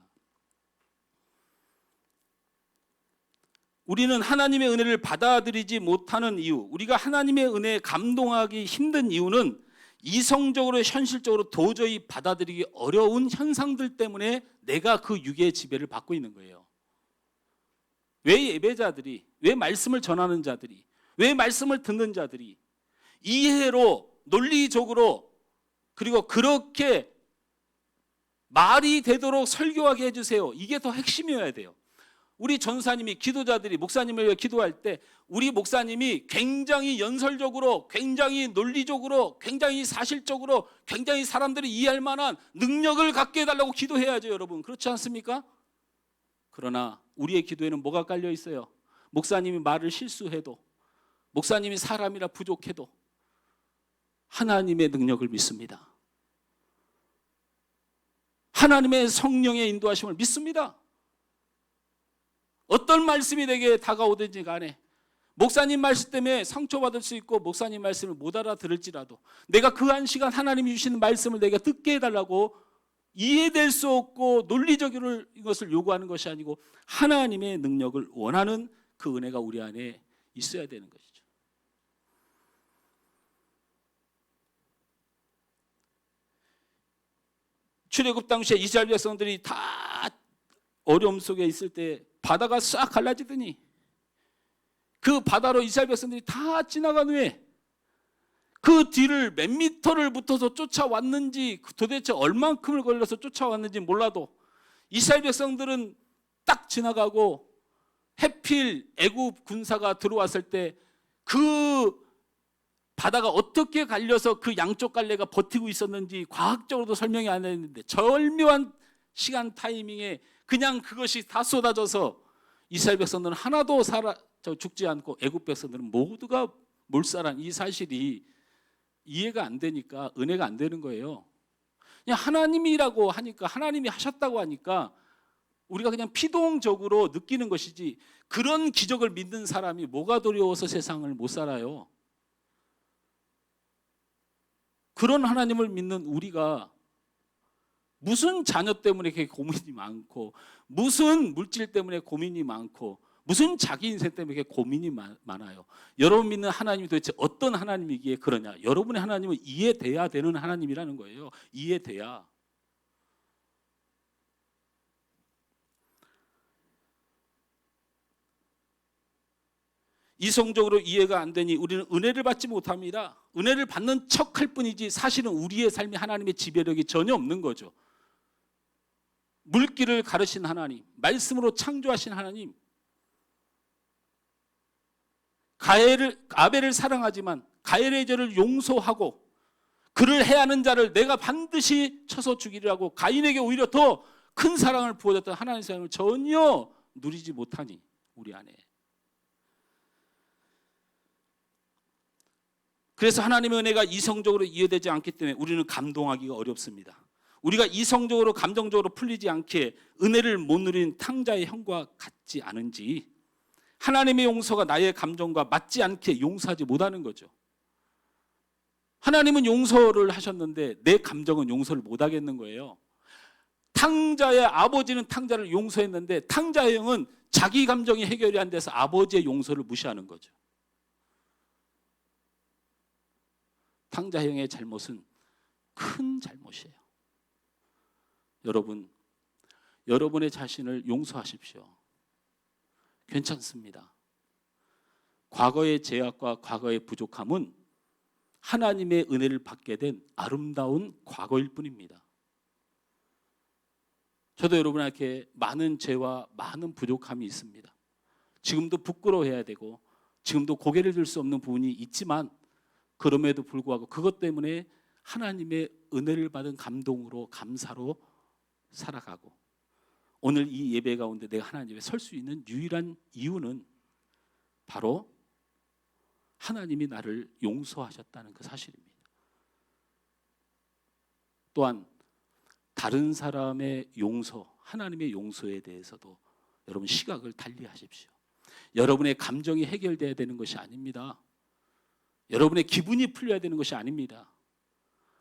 우리는 하나님의 은혜를 받아들이지 못하는 이유, 우리가 하나님의 은혜에 감동하기 힘든 이유는 이성적으로 현실적으로 도저히 받아들이기 어려운 현상들 때문에 내가 그 유괴의 지배를 받고 있는 거예요. 왜 예배자들이, 왜 말씀을 전하는 자들이, 왜 말씀을 듣는 자들이 이해로 논리적으로 그리고 그렇게 말이 되도록 설교하게 해주세요. 이게 더 핵심이어야 돼요. 우리 전사님이 기도자들이 목사님을 위해 기도할 때 우리 목사님이 굉장히 연설적으로 굉장히 논리적으로 굉장히 사실적으로 굉장히 사람들이 이해할 만한 능력을 갖게 해달라고 기도해야죠. 여러분 그렇지 않습니까? 그러나 우리의 기도에는 뭐가 깔려 있어요? 목사님이 말을 실수해도 목사님이 사람이라 부족해도 하나님의 능력을 믿습니다. 하나님의 성령의 인도하심을 믿습니다. 어떤 말씀이 내게 다가오든지 간에 목사님 말씀 때문에 상처받을 수 있고 목사님 말씀을 못 알아들을지라도 내가 그 한 시간 하나님이 주시는 말씀을 내가 듣게 해달라고 이해될 수 없고 논리적인 것을 요구하는 것이 아니고 하나님의 능력을 원하는 그 은혜가 우리 안에 있어야 되는 것이죠. 출애굽 당시에 이스라엘 백성들이 다 어려움 속에 있을 때 바다가 싹 갈라지더니 그 바다로 이스라엘 백성들이 다 지나간 후에 그 뒤를 몇 미터를 붙어서 쫓아왔는지 도대체 얼만큼을 걸려서 쫓아왔는지 몰라도 이스라엘 백성들은 딱 지나가고 해필 애굽 군사가 들어왔을 때 그 바다가 어떻게 갈려서 그 양쪽 갈래가 버티고 있었는지 과학적으로도 설명이 안 됐는데 절묘한 시간 타이밍에 그냥 그것이 다 쏟아져서 이스라엘 백성들은 하나도 죽지 않고 애굽 백성들은 모두가 몰살한 이 사실이 이해가 안 되니까 은혜가 안 되는 거예요. 그냥 하나님이라고 하니까, 하나님이 하셨다고 하니까 우리가 그냥 피동적으로 느끼는 것이지, 그런 기적을 믿는 사람이 뭐가 두려워서 세상을 못 살아요. 그런 하나님을 믿는 우리가 무슨 자녀 때문에 이렇게 고민이 많고, 무슨 물질 때문에 고민이 많고, 무슨 자기 인생 때문에 이렇게 고민이 많아요. 여러분 믿는 하나님이 도대체 어떤 하나님이기에 그러냐? 여러분의 하나님은 이해돼야 되는 하나님이라는 거예요. 이해돼야. 이성적으로 이해가 안 되니 우리는 은혜를 받지 못합니다. 은혜를 받는 척할 뿐이지 사실은 우리의 삶이 하나님의 지배력이 전혀 없는 거죠. 물길을 가르신 하나님, 말씀으로 창조하신 하나님, 아벨을 사랑하지만 가엘의 죄를 용서하고 그를 해하는 자를 내가 반드시 쳐서 죽이리라고 가인에게 오히려 더 큰 사랑을 부어줬던 하나님의 사랑을 전혀 누리지 못하니 우리 안에. 그래서 하나님의 은혜가 이성적으로 이해되지 않기 때문에 우리는 감동하기가 어렵습니다. 우리가 이성적으로 감정적으로 풀리지 않게 은혜를 못 누린 탕자의 형과 같지 않은지, 하나님의 용서가 나의 감정과 맞지 않게 용서하지 못하는 거죠. 하나님은 용서를 하셨는데 내 감정은 용서를 못하겠는 거예요. 탕자의 아버지는 탕자를 용서했는데 탕자의 형은 자기 감정이 해결이 안 돼서 아버지의 용서를 무시하는 거죠. 탕자 형의 잘못은 큰 잘못이에요. 여러분, 여러분의 자신을 용서하십시오. 괜찮습니다. 과거의 죄악과 과거의 부족함은 하나님의 은혜를 받게 된 아름다운 과거일 뿐입니다. 저도 여러분에게 많은 죄와 많은 부족함이 있습니다. 지금도 부끄러워해야 되고 지금도 고개를 들 수 없는 부분이 있지만, 그럼에도 불구하고 그것 때문에 하나님의 은혜를 받은 감동으로, 감사로 살아가고, 오늘 이 예배 가운데 내가 하나님 앞에 설 수 있는 유일한 이유는 바로 하나님이 나를 용서하셨다는 그 사실입니다. 또한 다른 사람의 용서, 하나님의 용서에 대해서도 여러분 시각을 달리하십시오. 여러분의 감정이 해결돼야 되는 것이 아닙니다. 여러분의 기분이 풀려야 되는 것이 아닙니다.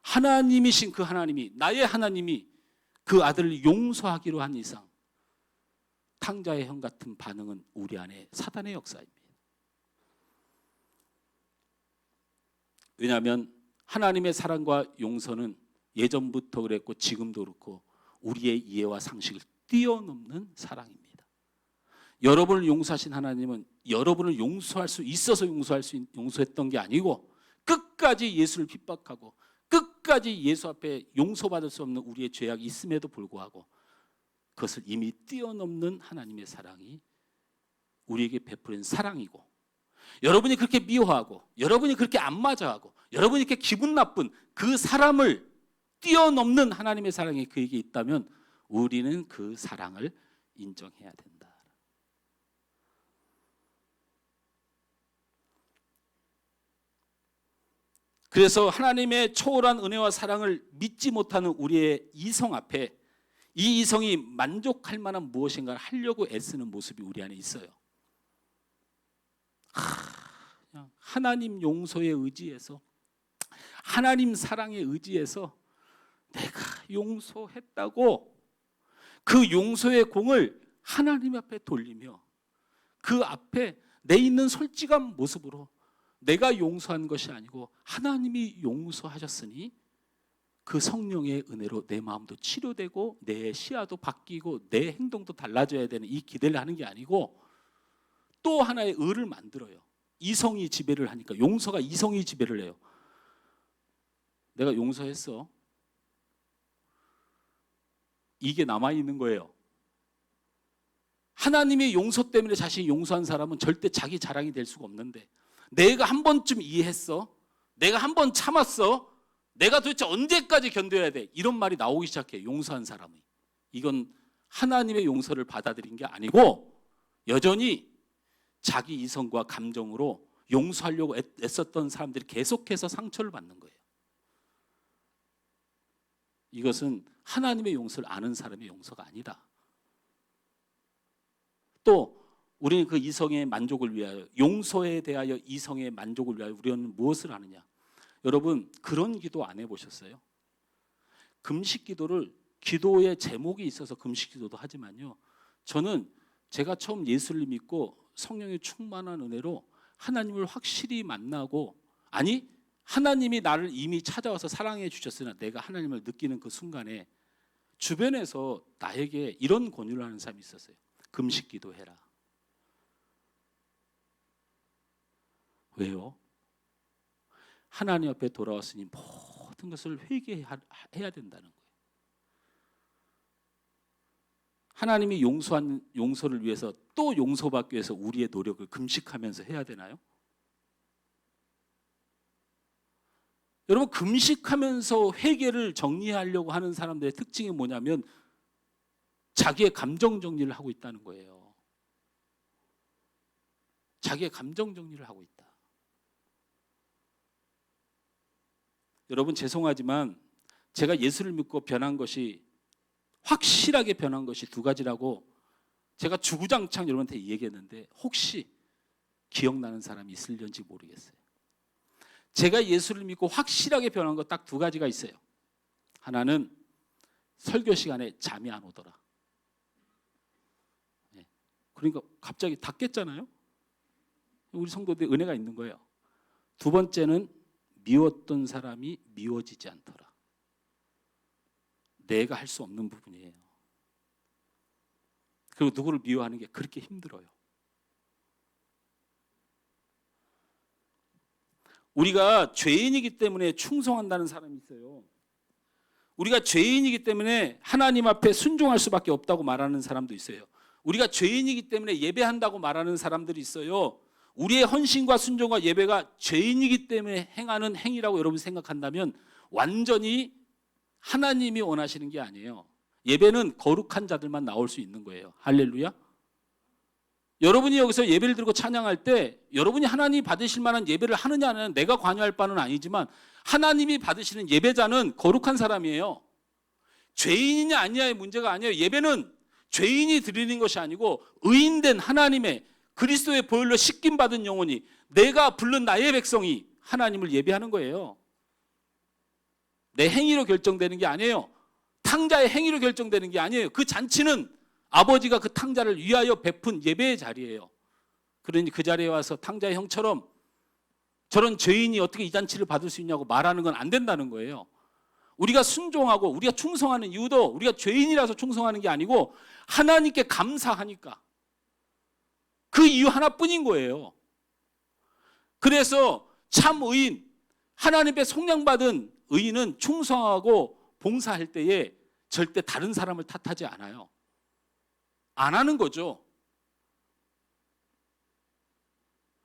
하나님이신 그 하나님이, 나의 하나님이 그 아들을 용서하기로 한 이상 탕자의 형 같은 반응은 우리 안에 사단의 역사입니다. 왜냐하면 하나님의 사랑과 용서는 예전부터 그랬고 지금도 그렇고 우리의 이해와 상식을 뛰어넘는 사랑입니다. 여러분을 용서하신 하나님은 여러분을 용서할 수 있어서 용서했던 게 아니고, 끝까지 예수를 핍박하고 끝까지 예수 앞에 용서받을 수 없는 우리의 죄악이 있음에도 불구하고 그것을 이미 뛰어넘는 하나님의 사랑이 우리에게 베푸는 사랑이고, 여러분이 그렇게 미워하고 여러분이 그렇게 안 맞아하고 여러분이 이렇게 기분 나쁜 그 사람을 뛰어넘는 하나님의 사랑이 그에게 있다면 우리는 그 사랑을 인정해야 된다. 그래서 하나님의 초월한 은혜와 사랑을 믿지 못하는 우리의 이성 앞에 이 이성이 만족할 만한 무엇인가를 하려고 애쓰는 모습이 우리 안에 있어요. 그냥 하나님 용서에 의지해서, 하나님 사랑에 의지해서 내가 용서했다고 그 용서의 공을 하나님 앞에 돌리며 그 앞에 내 있는 솔직한 모습으로 내가 용서한 것이 아니고 하나님이 용서하셨으니 그 성령의 은혜로 내 마음도 치료되고 내 시야도 바뀌고 내 행동도 달라져야 되는 이 기대를 하는 게 아니고, 또 하나의 의를 만들어요. 이성이 지배를 하니까 용서가 이성이 지배를 해요. 내가 용서했어. 이게 남아있는 거예요. 하나님의 용서 때문에 자신이 용서한 사람은 절대 자기 자랑이 될 수가 없는데, 내가 한 번쯤 이해했어, 내가 한 번 참았어, 내가 도대체 언제까지 견뎌야 돼, 이런 말이 나오기 시작해. 용서한 사람이. 이건 하나님의 용서를 받아들인 게 아니고 여전히 자기 이성과 감정으로 용서하려고 애썼던 사람들이 계속해서 상처를 받는 거예요. 이것은 하나님의 용서를 아는 사람의 용서가 아니다. 또 우리는 그 이성의 만족을 위하여, 용서에 대하여 이성의 만족을 위하여 우리는 무엇을 하느냐? 여러분, 그런 기도 안 해보셨어요? 금식 기도를, 기도의 제목이 있어서 금식 기도도 하지만요, 저는 제가 처음 예수를 믿고 성령의 충만한 은혜로 하나님을 확실히 만나고, 아니 하나님이 나를 이미 찾아와서 사랑해 주셨으나 내가 하나님을 느끼는 그 순간에 주변에서 나에게 이런 권유를 하는 사람이 있었어요. 금식 기도해라. 왜요? 하나님 앞에 돌아왔으니 모든 것을 회개해야 된다는 거예요. 하나님이 용서한 용서를 위해서 또 용서받기 위해서 우리의 노력을 금식하면서 해야 되나요? 여러분, 금식하면서 회개를 정리하려고 하는 사람들의 특징이 뭐냐면 자기의 감정 정리를 하고 있다는 거예요. 자기의 감정 정리를 하고 있다. 여러분, 죄송하지만 제가 예수를 믿고 변한 것이, 확실하게 변한 것이 두 가지라고 제가 주구장창 여러분한테 얘기했는데 혹시 기억나는 사람이 있을런지 모르겠어요. 제가 예수를 믿고 확실하게 변한 것 딱 두 가지가 있어요. 하나는 설교 시간에 잠이 안 오더라. 그러니까 갑자기 다 깼잖아요. 우리 성도들 은혜가 있는 거예요. 두 번째는 미웠던 사람이 미워지지 않더라. 내가 할 수 없는 부분이에요. 그리고 누구를 미워하는 게 그렇게 힘들어요. 우리가 죄인이기 때문에 충성한다는 사람이 있어요. 우리가 죄인이기 때문에 하나님 앞에 순종할 수밖에 없다고 말하는 사람도 있어요. 우리가 죄인이기 때문에 예배한다고 말하는 사람들이 있어요. 우리의 헌신과 순종과 예배가 죄인이기 때문에 행하는 행위라고 여러분 생각한다면 완전히 하나님이 원하시는 게 아니에요. 예배는 거룩한 자들만 나올 수 있는 거예요. 할렐루야. 여러분이 여기서 예배를 드리고 찬양할 때 여러분이 하나님이 받으실 만한 예배를 하느냐는 내가 관여할 바는 아니지만 하나님이 받으시는 예배자는 거룩한 사람이에요. 죄인이냐 아니냐의 문제가 아니에요. 예배는 죄인이 드리는 것이 아니고 의인된 하나님의 그리스도의 보혈로 씻김받은 영혼이, 내가 부른 나의 백성이 하나님을 예배하는 거예요. 내 행위로 결정되는 게 아니에요. 탕자의 행위로 결정되는 게 아니에요. 그 잔치는 아버지가 그 탕자를 위하여 베푼 예배의 자리예요. 그러니 그 자리에 와서 탕자의 형처럼 저런 죄인이 어떻게 이 잔치를 받을 수 있냐고 말하는 건 안 된다는 거예요. 우리가 순종하고 우리가 충성하는 이유도 우리가 죄인이라서 충성하는 게 아니고 하나님께 감사하니까, 그 이유 하나뿐인 거예요. 그래서 참 의인, 하나님의 속량받은 의인은 충성하고 봉사할 때에 절대 다른 사람을 탓하지 않아요. 안 하는 거죠.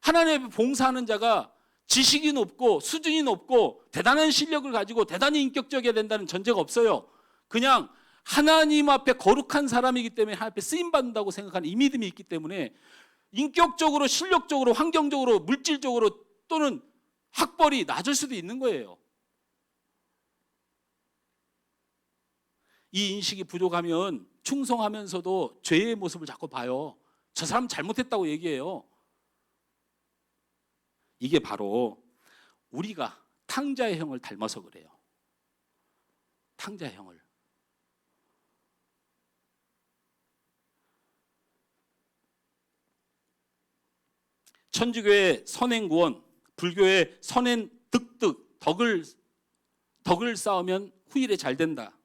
하나님 앞에 봉사하는 자가 지식이 높고 수준이 높고 대단한 실력을 가지고 대단히 인격적이어야 된다는 전제가 없어요. 그냥 하나님 앞에 거룩한 사람이기 때문에 하나님 앞에 쓰임받는다고 생각하는 이 믿음이 있기 때문에 인격적으로, 실력적으로, 환경적으로, 물질적으로 또는 학벌이 낮을 수도 있는 거예요. 이 인식이 부족하면 충성하면서도 죄의 모습을 자꾸 봐요. 저 사람 잘못했다고 얘기해요. 이게 바로 우리가 탕자의 형을 닮아서 그래요. 탕자의 형을. 천주교의 선행구원, 불교의 선행득득, 덕을 쌓으면 후일에 잘 된다.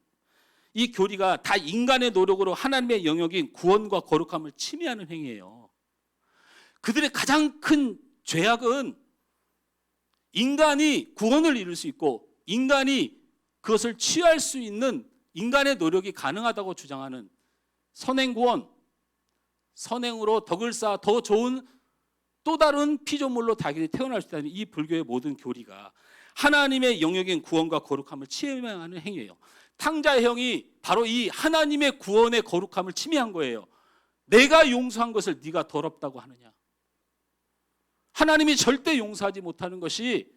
이 교리가 다 인간의 노력으로 하나님의 영역인 구원과 거룩함을 침해하는 행위예요. 그들의 가장 큰 죄악은 인간이 구원을 이룰 수 있고 인간이 그것을 취할 수 있는 인간의 노력이 가능하다고 주장하는 선행구원, 선행으로 덕을 쌓아 더 좋은 또 다른 피조물로 자기들이 태어날 수 있다는 이 불교의 모든 교리가 하나님의 영역인 구원과 거룩함을 침해하는 행위예요. 탕자의 형이 바로 이 하나님의 구원의 거룩함을 침해한 거예요. 내가 용서한 것을 네가 더럽다고 하느냐. 하나님이 절대 용서하지 못하는 것이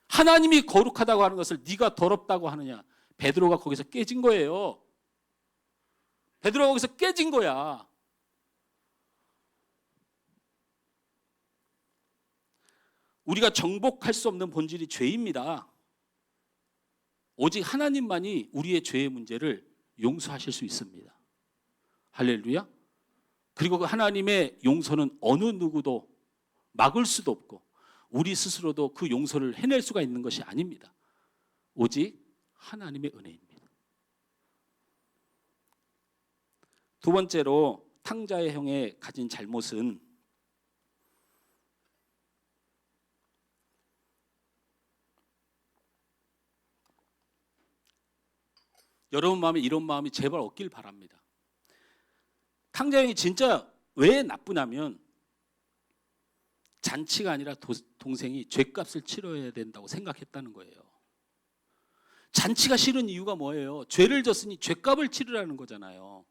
하나님이 거룩하다고 하는 것을 네가 더럽다고 하느냐. 베드로가 거기서 깨진 거예요. 베드로가 거기서 깨진 거야. 우리가 정복할 수 없는 본질이 죄입니다. 오직 하나님만이 우리의 죄의 문제를 용서하실 수 있습니다. 할렐루야. 그리고 그 하나님의 용서는 어느 누구도 막을 수도 없고 우리 스스로도 그 용서를 해낼 수가 있는 것이 아닙니다. 오직 하나님의 은혜입니다. 두 번째로 탕자의 형의 가진 잘못은 여러분 마음에 이런 마음이 제발 없길 바랍니다. 탕자 형이 진짜 왜 나쁘냐면 잔치가 아니라 동생이 죗값을 치러야 된다고 생각했다는 거예요. 잔치가 싫은 이유가 뭐예요? 죄를 졌으니 죗값을 치르라는 거잖아요.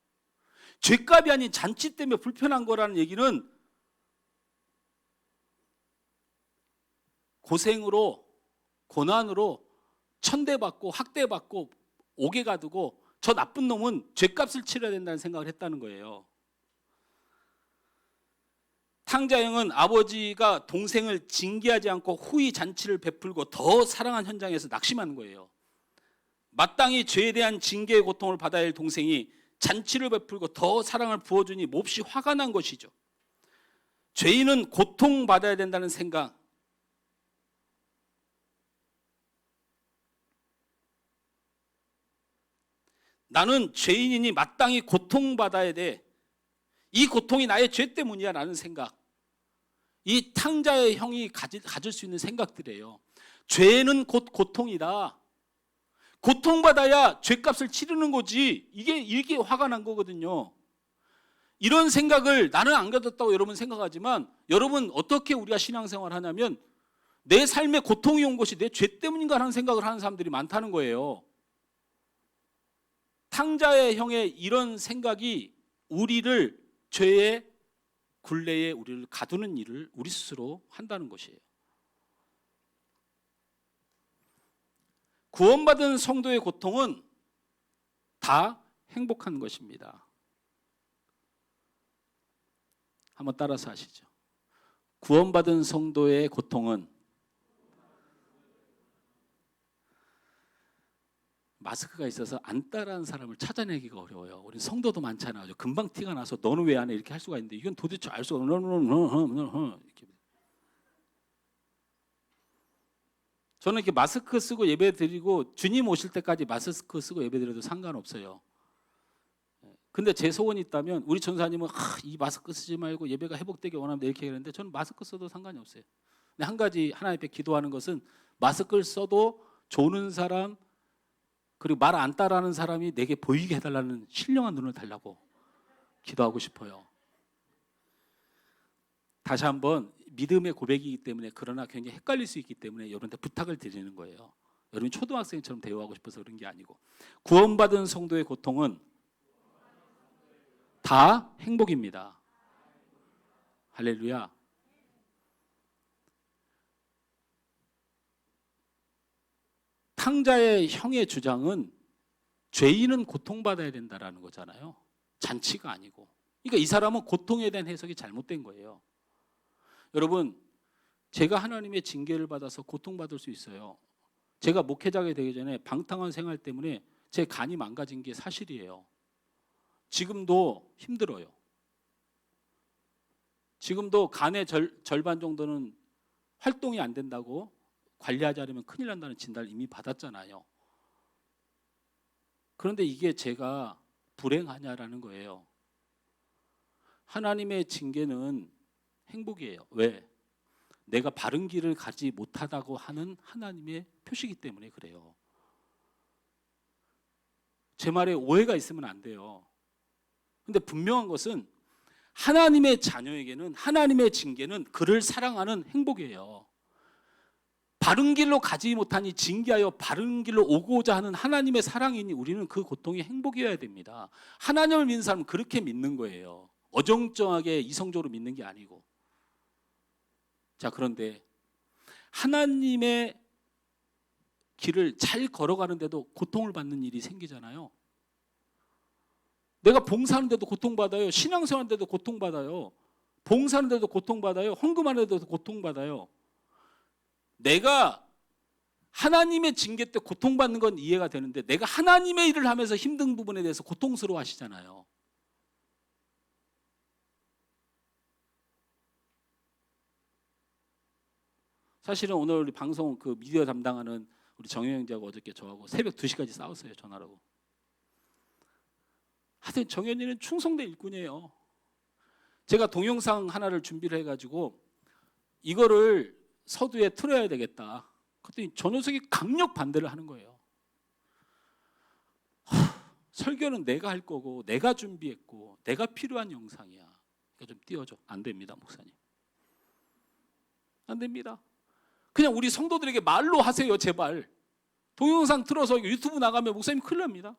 죗값이 아닌 잔치 때문에 불편한 거라는 얘기는 고생으로 고난으로 천대받고 학대받고 옥에 가두고 저 나쁜 놈은 죗값을 치러야 된다는 생각을 했다는 거예요. 탕자 형은 아버지가 동생을 징계하지 않고 후히 잔치를 베풀고 더 사랑한 현장에서 낙심한 거예요. 마땅히 죄에 대한 징계의 고통을 받아야 할 동생이 잔치를 베풀고 더 사랑을 부어주니 몹시 화가 난 것이죠. 죄인은 고통받아야 된다는 생각, 나는 죄인이니 마땅히 고통받아야 돼. 이 고통이 나의 죄 때문이야 라는 생각, 이 탕자의 형이 가질 수 있는 생각들이에요. 죄는 곧 고통이다. 고통받아야 죄값을 치르는 거지. 이게 화가 난 거거든요. 이런 생각을 나는 안 가졌다고 여러분 생각하지만 여러분 어떻게 우리가 신앙생활을 하냐면 내 삶에 고통이 온 것이 내 죄 때문인가 하는 생각을 하는 사람들이 많다는 거예요. 탕자의 형의 이런 생각이 우리를 죄의 굴레에 우리를 가두는 일을 우리 스스로 한다는 것이에요. 구원받은 성도의 고통은 다 행복한 것입니다. 한번 따라서 하시죠. 구원받은 성도의 고통은 마스크가 있어서 안 따라하는 사람을 찾아내기가 어려워요. 우리 성도도 많잖아요. 금방 티가 나서 너는 왜 안 해? 이렇게 할 수가 있는데 이건 도대체 알 수가 없는. 저는 이렇게 마스크 쓰고 예배 드리고 주님 오실 때까지 마스크 쓰고 예배 드려도 상관없어요. 근데 제 소원이 있다면 우리 전사님은 이 마스크 쓰지 말고 예배가 회복되기 원합니다 이렇게 얘기하는데 저는 마스크 써도 상관이 없어요. 근데 한 가지 하나님 앞에 기도하는 것은 마스크를 써도 조는 사람 그리고 말 안 따라하는 사람이 내게 보이게 해달라는 신령한 눈을 달라고 기도하고 싶어요. 다시 한번 믿음의 고백이기 때문에 그러나 굉장히 헷갈릴 수 있기 때문에 여러분한테 부탁을 드리는 거예요. 여러분이 초등학생처럼 대우하고 싶어서 그런 게 아니고 구원받은 성도의 고통은 다 행복입니다. 할렐루야. 탕자의 형의 주장은 죄인은 고통받아야 된다라는 거잖아요. 잔치가 아니고. 그러니까 이 사람은 고통에 대한 해석이 잘못된 거예요. 여러분, 제가 하나님의 징계를 받아서 고통받을 수 있어요. 제가 목회자가 되기 전에 방탕한 생활 때문에 제 간이 망가진 게 사실이에요. 지금도 힘들어요. 지금도 간의 절반 정도는 활동이 안 된다고 관리하지 않으면 큰일 난다는 진단을 이미 받았잖아요. 그런데 이게 제가 불행하냐라는 거예요. 하나님의 징계는 행복이에요. 왜? 내가 바른 길을 가지 못하다고 하는 하나님의 표시이기 때문에 그래요. 제 말에 오해가 있으면 안 돼요. 근데 분명한 것은 하나님의 자녀에게는 하나님의 징계는 그를 사랑하는 행복이에요. 바른 길로 가지 못하니 징계하여 바른 길로 오고자 하는 하나님의 사랑이니 우리는 그 고통이 행복이어야 됩니다. 하나님을 믿는 사람은 그렇게 믿는 거예요. 어정쩡하게 이성적으로 믿는 게 아니고. 자, 그런데 하나님의 길을 잘 걸어가는데도 고통을 받는 일이 생기잖아요. 내가 봉사하는데도 고통받아요. 신앙생활하는데도 고통받아요. 봉사하는데도 고통받아요. 헌금하는데도 고통받아요. 내가 하나님의 징계 때 고통받는 건 이해가 되는데 내가 하나님의 일을 하면서 힘든 부분에 대해서 고통스러워 하시잖아요. 사실은 오늘 우리 방송 그 미디어 담당하는 우리 정영 형제하고 어저께 저하고 새벽 2시까지 싸웠어요. 전화라고. 하여튼 정현이는 충성된 일꾼이에요. 제가 동영상 하나를 준비를 해가지고 이거를 서두에 틀어야 되겠다. 그랬더니 저 녀석이 강력 반대를 하는 거예요. 설교는 내가 할 거고 내가 준비했고 내가 필요한 영상이야. 그러니까 좀 띄워줘. 안 됩니다, 목사님. 안 됩니다. 그냥 우리 성도들에게 말로 하세요, 제발. 동영상 틀어서 유튜브 나가면 목사님 큰일 납니다.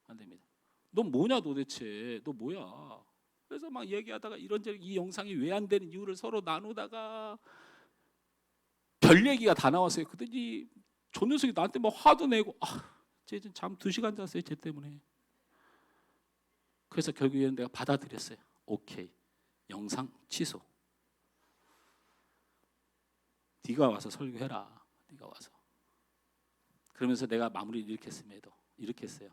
안 됩니다. 너 뭐냐 도대체? 너 뭐야? 그래서 막 얘기하다가 이런저런 이 영상이 왜 안 되는 이유를 서로 나누다가 별 얘기가 다 나왔어요. 그랬더니 저 녀석이 나한테 막 화도 내고 쟤 잠 2시간 잤어요. 쟤 때문에. 그래서 결국에는 내가 받아들였어요. 오케이. 영상 취소. 네가 와서 설교해라. 네가 와서. 그러면서 내가 마무리를 이렇게 했음에도 이렇게 했어요.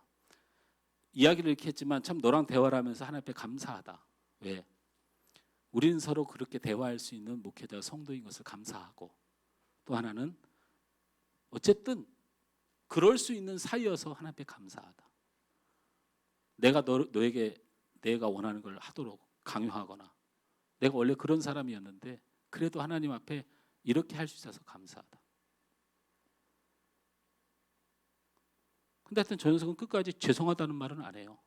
이야기를 이렇게 했지만 참 너랑 대화를 하면서 하나님 앞에 감사하다. 왜? 우리는 서로 그렇게 대화할 수 있는 목회자 성도인 것을 감사하고 또 하나는 어쨌든 그럴 수 있는 사이여서 하나님 앞에 감사하다. 내가 너에게 내가 원하는 걸 하도록 강요하거나 내가 원래 그런 사람이었는데 그래도 하나님 앞에 이렇게 할 수 있어서 감사하다. 근데 하여튼 저 녀석은 끝까지 죄송하다는 말은 안 해요.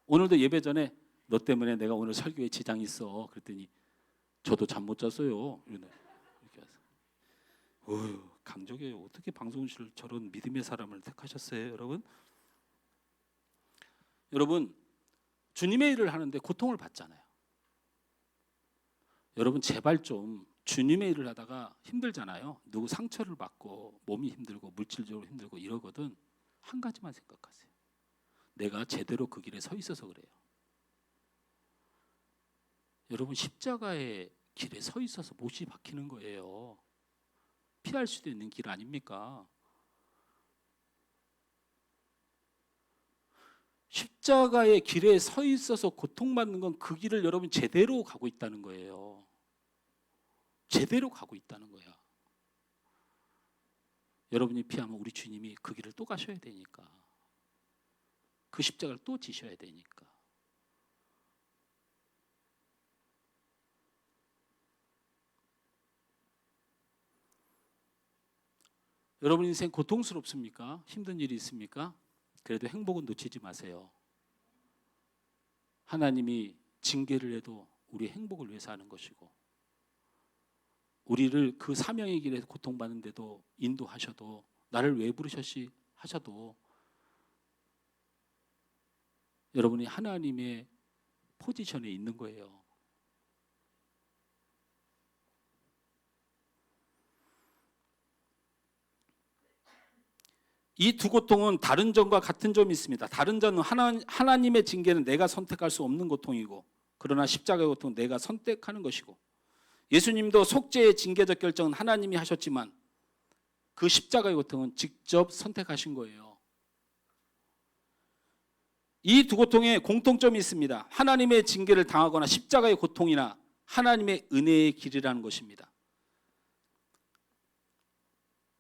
오늘도 예배 전에 너 때문에 내가 오늘 설교에 지장이 있어. 그랬더니 저도 잠 못 잤어요. 이렇게 해서. 강적이에요. 어떻게 방송실 저런 믿음의 사람을 택하셨어요, 여러분? 여러분, 주님의 일을 하는데 고통을 받잖아요. 여러분 제발 좀 주님의 일을 하다가 힘들잖아요. 누구 상처를 받고 몸이 힘들고 물질적으로 힘들고 이러거든. 한 가지만 생각하세요. 내가 제대로 그 길에 서 있어서 그래요. 여러분 십자가의 길에 서 있어서 못이 박히는 거예요. 피할 수도 있는 길 아닙니까? 십자가의 길에 서 있어서 고통받는 건 그 길을 여러분 제대로 가고 있다는 거예요. 제대로 가고 있다는 거야. 여러분이 피하면 우리 주님이 그 길을 또 가셔야 되니까. 그 십자가를 또 지셔야 되니까. 여러분 인생 고통스럽습니까? 힘든 일이 있습니까? 그래도 행복은 놓치지 마세요. 하나님이 징계를 해도 우리 행복을 위해서 하는 것이고 우리를 그 사명의 길에서 고통받는데도 인도하셔도 나를 왜 부르셨시 하셔도 여러분이 하나님의 포지션에 있는 거예요. 이 두 고통은 다른 점과 같은 점이 있습니다. 다른 점은 하나님의 징계는 내가 선택할 수 없는 고통이고 그러나 십자가의 고통은 내가 선택하는 것이고 예수님도 속죄의 징계적 결정은 하나님이 하셨지만 그 십자가의 고통은 직접 선택하신 거예요. 이 두 고통에 공통점이 있습니다. 하나님의 징계를 당하거나 십자가의 고통이나 하나님의 은혜의 길이라는 것입니다.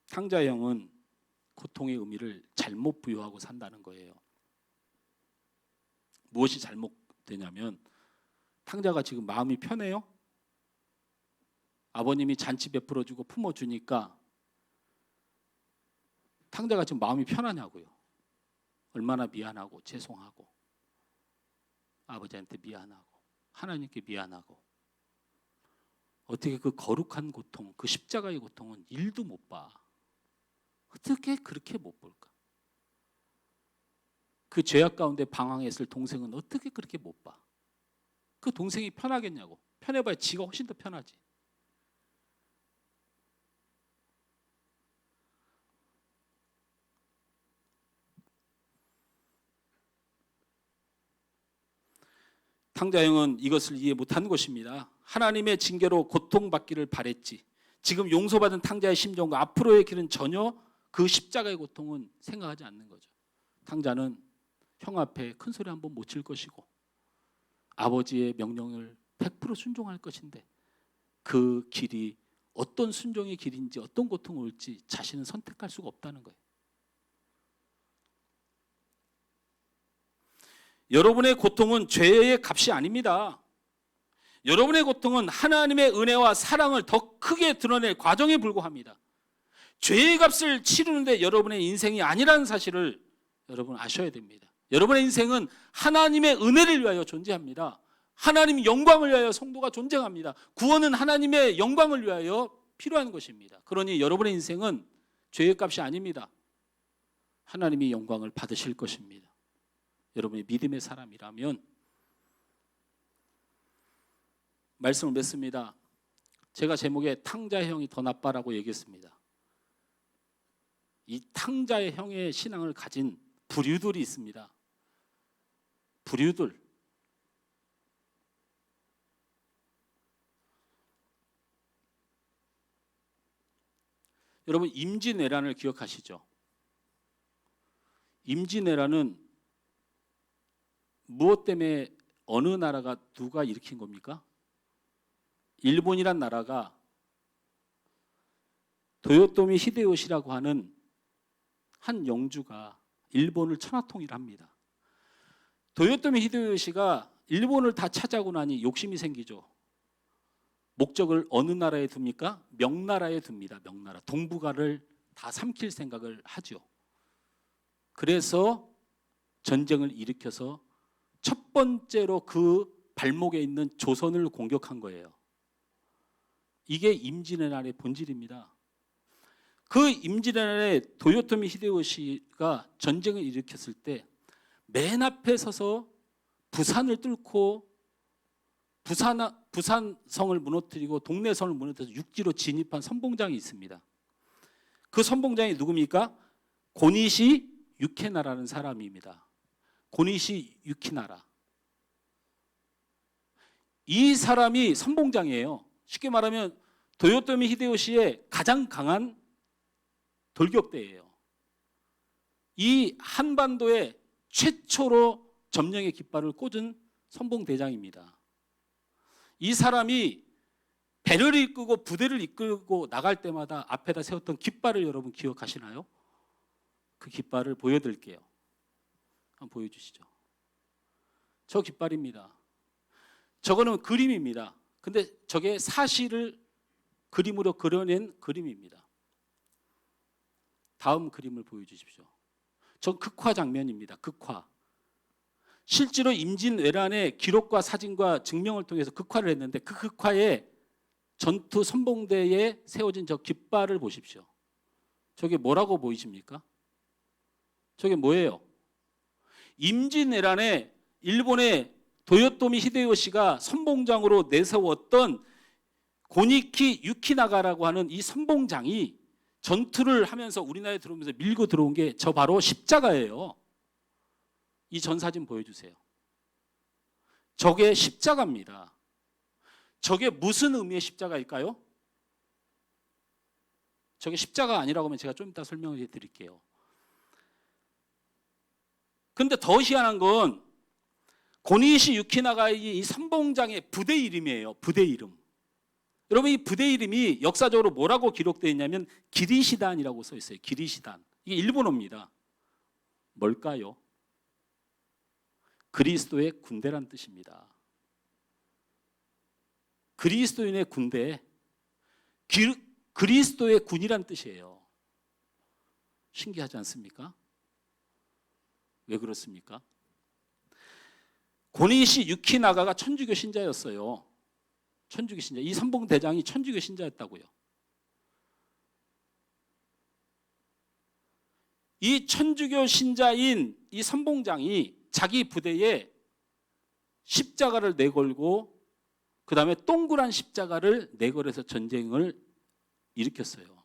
탕자형은 고통의 의미를 잘못 부여하고 산다는 거예요. 무엇이 잘못되냐면 탕자가 지금 마음이 편해요? 아버님이 잔치 베풀어주고 품어주니까 탕자가 지금 마음이 편하냐고요. 얼마나 미안하고 죄송하고 아버지한테 미안하고 하나님께 미안하고 어떻게 그 거룩한 고통, 그 십자가의 고통은 일도 못 봐. 어떻게 그렇게 못 볼까? 그 죄악 가운데 방황했을 동생은 어떻게 그렇게 못 봐? 그 동생이 편하겠냐고. 편해봐야 지가 훨씬 더 편하지. 탕자 형은 이것을 이해 못한 것입니다. 하나님의 징계로 고통받기를 바랬지. 지금 용서받은 탕자의 심정과 앞으로의 길은 전혀 그 십자가의 고통은 생각하지 않는 거죠. 탕자는 형 앞에 큰 소리 한번 못 칠 것이고 아버지의 명령을 100% 순종할 것인데 그 길이 어떤 순종의 길인지 어떤 고통이 올지 자신은 선택할 수가 없다는 거예요. 여러분의 고통은 죄의 값이 아닙니다. 여러분의 고통은 하나님의 은혜와 사랑을 더 크게 드러낼 과정에 불과합니다. 죄의 값을 치르는데 여러분의 인생이 아니라는 사실을 여러분 아셔야 됩니다. 여러분의 인생은 하나님의 은혜를 위하여 존재합니다. 하나님의 영광을 위하여 성도가 존재합니다. 구원은 하나님의 영광을 위하여 필요한 것입니다. 그러니 여러분의 인생은 죄의 값이 아닙니다. 하나님이 영광을 받으실 것입니다. 여러분이 믿음의 사람이라면 말씀을 맺습니다. 제가 제목에 탕자의 형이 더 나빠라고 얘기했습니다. 이 탕자의 형의 신앙을 가진 부류들이 있습니다. 부류들. 여러분 임진왜란을 기억하시죠? 임진왜란은 무엇 때문에 어느 나라가 누가 일으킨 겁니까? 일본이란 나라가 도요토미 히데요시라고 하는 한 영주가 일본을 천하통일합니다. 도요토미 히데요시가 일본을 다 차지하고 나니 욕심이 생기죠. 목적을 어느 나라에 둡니까? 명나라에 둡니다. 명나라. 동북아를 다 삼킬 생각을 하죠. 그래서 전쟁을 일으켜서 첫 번째로 그 발목에 있는 조선을 공격한 거예요. 이게 임진왜란의 본질입니다. 그 임진왜란에 도요토미 히데요시가 전쟁을 일으켰을 때 맨 앞에 서서 부산을 뚫고 부산성을 무너뜨리고 동래성을 무너뜨려서 육지로 진입한 선봉장이 있습니다. 그 선봉장이 누굽니까? 고니시 유키나라는 사람입니다. 고니시 유키나라. 이 사람이 선봉장이에요. 쉽게 말하면 도요토미 히데요시의 가장 강한 돌격대예요. 이 한반도에 최초로 점령의 깃발을 꽂은 선봉대장입니다. 이 사람이 배를 이끌고 부대를 이끌고 나갈 때마다 앞에다 세웠던 깃발을 여러분 기억하시나요? 그 깃발을 보여드릴게요. 한번 보여주시죠. 저 깃발입니다. 저거는 그림입니다. 근데 저게 사실을 그림으로 그려낸 그림입니다. 다음 그림을 보여주십시오. 저 극화 장면입니다. 극화. 실제로 임진왜란의 기록과 사진과 증명을 통해서 극화를 했는데 그 극화에 전투 선봉대에 세워진 저 깃발을 보십시오. 저게 뭐라고 보이십니까? 저게 뭐예요? 임진왜란에 일본의 도요토미 히데요시가 선봉장으로 내세웠던 고니키 유키나가라고 하는 이 선봉장이 전투를 하면서 우리나라에 들어오면서 밀고 들어온 게 저 바로 십자가예요. 이 전 사진 보여주세요. 저게 십자가입니다. 저게 무슨 의미의 십자가일까요? 저게 십자가 아니라고 하면 제가 좀 이따 설명을 드릴게요. 근데 더 희한한 건 고니시 유키나가의 이 선봉장의 부대 이름이에요. 부대 이름. 여러분 이 부대 이름이 역사적으로 뭐라고 기록되어 있냐면 기리시단이라고 써 있어요. 기리시단. 이게 일본어입니다. 뭘까요? 그리스도의 군대란 뜻입니다. 그리스도인의 군대, 그리스도의 군이란 뜻이에요. 신기하지 않습니까? 왜 그렇습니까? 고니시 유키나가가 천주교 신자였어요. 천주교 신자. 이 선봉대장이 천주교 신자였다고요. 이 천주교 신자인 이 선봉장이 자기 부대에 십자가를 내걸고 그 다음에 동그란 십자가를 내걸어서 전쟁을 일으켰어요.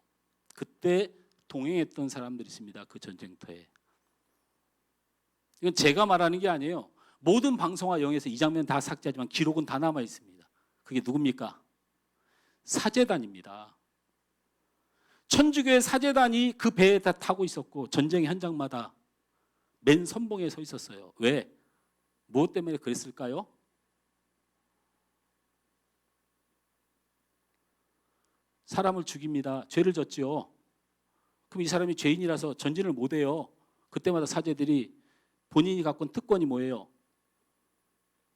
그때 동행했던 사람들이 있습니다. 그 전쟁터에. 이건 제가 말하는 게 아니에요. 모든 방송화 영에서 이 장면 다 삭제하지만 기록은 다 남아 있습니다. 그게 누굽니까? 사제단입니다. 천주교의 사제단이 그 배에 다 타고 있었고 전쟁 현장마다 맨 선봉에 서 있었어요. 왜? 무엇 때문에 그랬을까요? 사람을 죽입니다. 죄를 졌지요. 그럼 이 사람이 죄인이라서 전진을 못해요. 그때마다 사제들이 본인이 갖고 온 특권이 뭐예요?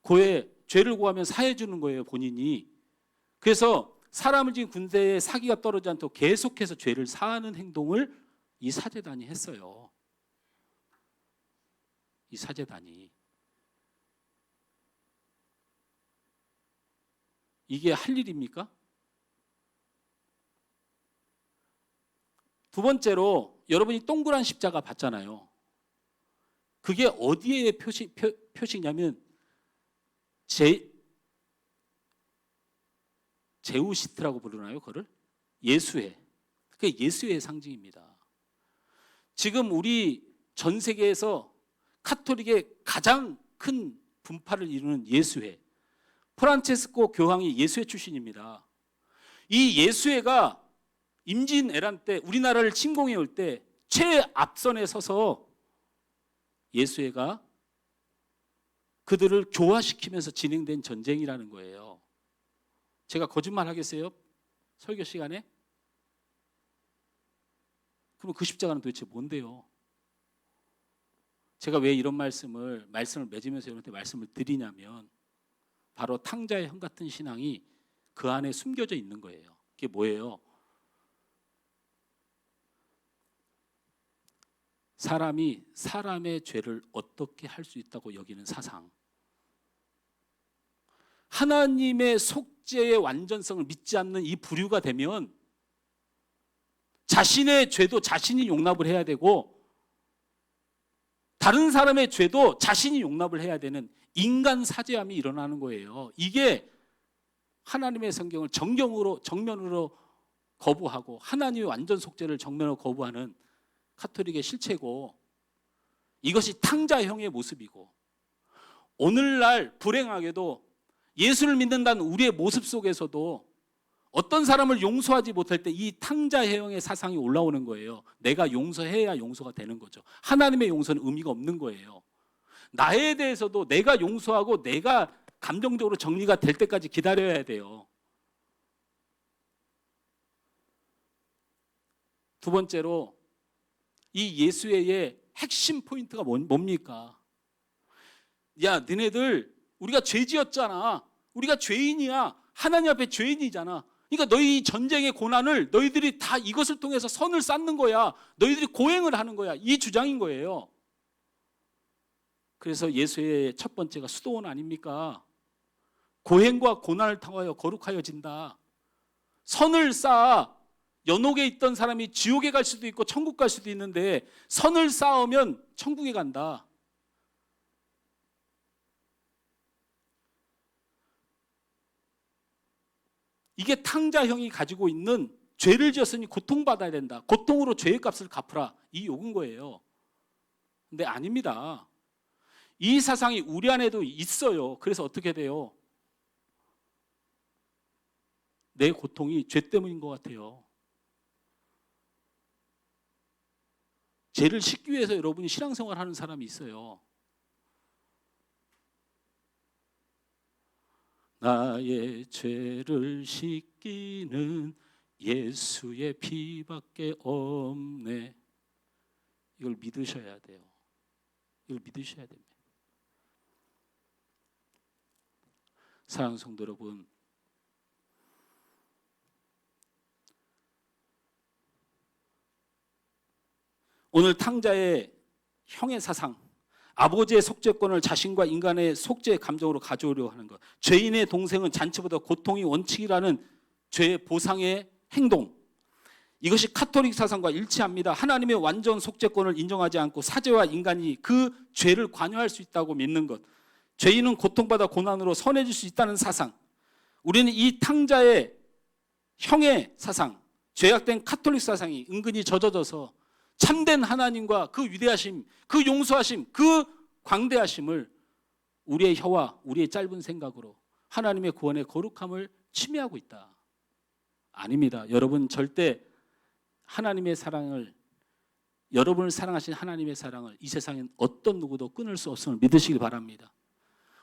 고해, 죄를 고하면 사해 주는 거예요, 본인이. 그래서 사람을 지금 군대에 사기가 떨어지지 않도록 계속해서 죄를 사하는 행동을 이 사제단이 했어요. 이 사제단이. 이게 할 일입니까? 두 번째로 여러분이 동그란 십자가 봤잖아요. 그게 어디에 표시냐면 제우시트라고 부르나요? 그걸? 예수회. 그게 예수회의 상징입니다. 지금 우리 전 세계에서 카톨릭의 가장 큰 분파를 이루는 예수회. 프란체스코 교황이 예수회 출신입니다. 이 예수회가 임진 에란 때 우리나라를 침공해 올 때 최앞선에 서서 예수회가 그들을 교화시키면서 진행된 전쟁이라는 거예요. 제가 거짓말 하겠어요? 설교 시간에? 그럼 그 십자가는 도대체 뭔데요? 제가 왜 이런 말씀을 맺으면서 여러분한테 말씀을 드리냐면 바로 탕자의 형 같은 신앙이 그 안에 숨겨져 있는 거예요. 그게 뭐예요? 사람이 사람의 죄를 어떻게 할 수 있다고 여기는 사상. 하나님의 속죄의 완전성을 믿지 않는 이 부류가 되면 자신의 죄도 자신이 용납을 해야 되고 다른 사람의 죄도 자신이 용납을 해야 되는 인간 사죄함이 일어나는 거예요. 이게 하나님의 성경을 정면으로 거부하고 하나님의 완전 속죄를 정면으로 거부하는 카톨릭의 실체고 이것이 탕자형의 모습이고 오늘날 불행하게도 예수를 믿는다는 우리의 모습 속에서도 어떤 사람을 용서하지 못할 때 이 탕자형의 사상이 올라오는 거예요. 내가 용서해야 용서가 되는 거죠. 하나님의 용서는 의미가 없는 거예요. 나에 대해서도 내가 용서하고 내가 감정적으로 정리가 될 때까지 기다려야 돼요. 두 번째로 이 예수회의 핵심 포인트가 뭡니까? 야, 너네들 우리가 죄 지었잖아. 우리가 죄인이야. 하나님 앞에 죄인이잖아. 그러니까 너희 전쟁의 고난을 너희들이 다 이것을 통해서 선을 쌓는 거야. 너희들이 고행을 하는 거야. 이 주장인 거예요. 그래서 예수의 첫 번째가 수도원 아닙니까? 고행과 고난을 통하여 거룩하여진다. 선을 쌓아 연옥에 있던 사람이 지옥에 갈 수도 있고 천국 갈 수도 있는데 선을 쌓으면 천국에 간다. 이게 탕자형이 가지고 있는 죄를 지었으니 고통받아야 된다. 고통으로 죄의 값을 갚으라. 이 요구인 거예요. 근데 아닙니다. 이 사상이 우리 안에도 있어요. 그래서 어떻게 돼요? 내 고통이 죄 때문인 것 같아요. 죄를 씻기 위해서 여러분이 신앙생활 하는 사람이 있어요. 나의 죄를 씻기는 예수의 피밖에 없네. 이걸 믿으셔야 돼요. 이걸 믿으셔야 됩니다. 사랑하는 성도 여러분, 오늘 탕자의 형의 사상, 아버지의 속죄권을 자신과 인간의 속죄의 감정으로 가져오려고 하는 것, 죄인의 동생은 잔치보다 고통이 원칙이라는 죄의 보상의 행동, 이것이 카톨릭 사상과 일치합니다. 하나님의 완전 속죄권을 인정하지 않고 사제와 인간이 그 죄를 관여할 수 있다고 믿는 것, 죄인은 고통받아 고난으로 선해질 수 있다는 사상, 우리는 이 탕자의 형의 사상, 죄악된 카톨릭 사상이 은근히 젖어져서 참된 하나님과 그 위대하심, 그 용서하심, 그 광대하심을 우리의 혀와 우리의 짧은 생각으로 하나님의 구원의 거룩함을 침해하고 있다. 아닙니다. 여러분 절대 하나님의 사랑을, 여러분을 사랑하신 하나님의 사랑을 이 세상엔 어떤 누구도 끊을 수 없음을 믿으시길 바랍니다.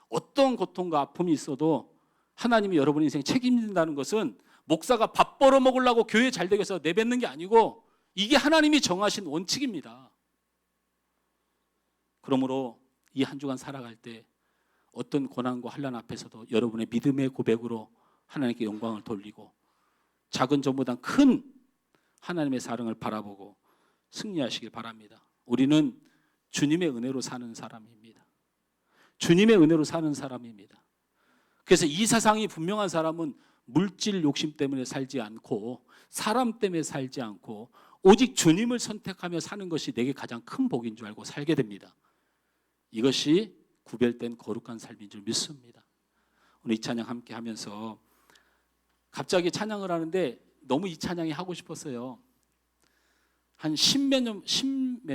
어떤 고통과 아픔이 있어도 하나님이 여러분 인생 책임진다는 것은 목사가 밥 벌어 먹으려고 교회 잘 되기 위해서 내뱉는 게 아니고 이게 하나님이 정하신 원칙입니다. 그러므로 이 한 주간 살아갈 때 어떤 고난과 환난 앞에서도 여러분의 믿음의 고백으로 하나님께 영광을 돌리고 작은 점보다 큰 하나님의 사랑을 바라보고 승리하시길 바랍니다. 우리는 주님의 은혜로 사는 사람입니다. 주님의 은혜로 사는 사람입니다. 그래서 이 세상이 분명한 사람은 물질 욕심 때문에 살지 않고 사람 때문에 살지 않고 오직 주님을 선택하며 사는 것이 내게 가장 큰 복인 줄 알고 살게 됩니다. 이것이 구별된 거룩한 삶인 줄 믿습니다. 오늘 이 찬양 함께 하면서 갑자기 찬양을 하는데 너무 이 찬양이 하고 싶었어요. 한 십몇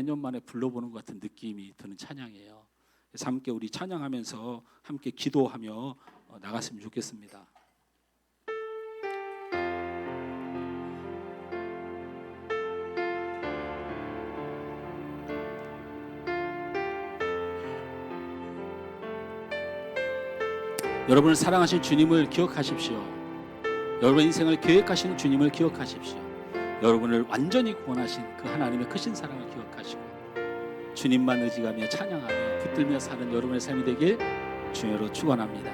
년 만에 불러보는 것 같은 느낌이 드는 찬양이에요. 그래서 함께 우리 찬양하면서 함께 기도하며 나갔으면 좋겠습니다. 여러분을 사랑하신 주님을 기억하십시오. 여러분 인생을 계획하시는 주님을 기억하십시오. 여러분을 완전히 구원하신 그 하나님의 크신 사랑을 기억하시고 주님만 의지하며 찬양하며 붙들며 사는 여러분의 삶이 되길 주여로 축원합니다.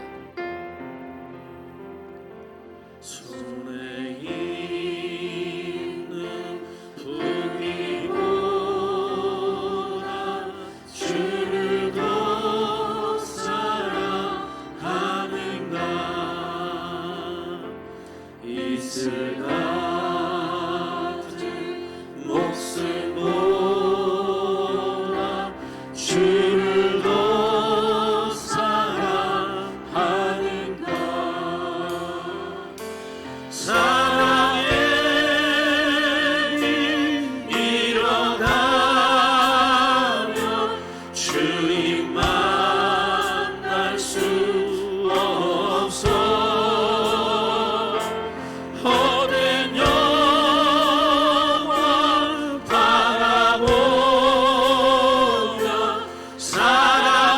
손에 있는 분이보다 주를 더 사랑하는가 이슬 같은 목숨보다 주를 더 사랑하는가 사랑의 길 잃어가며 주님 만날 수 없어 헛된 영광 바라보며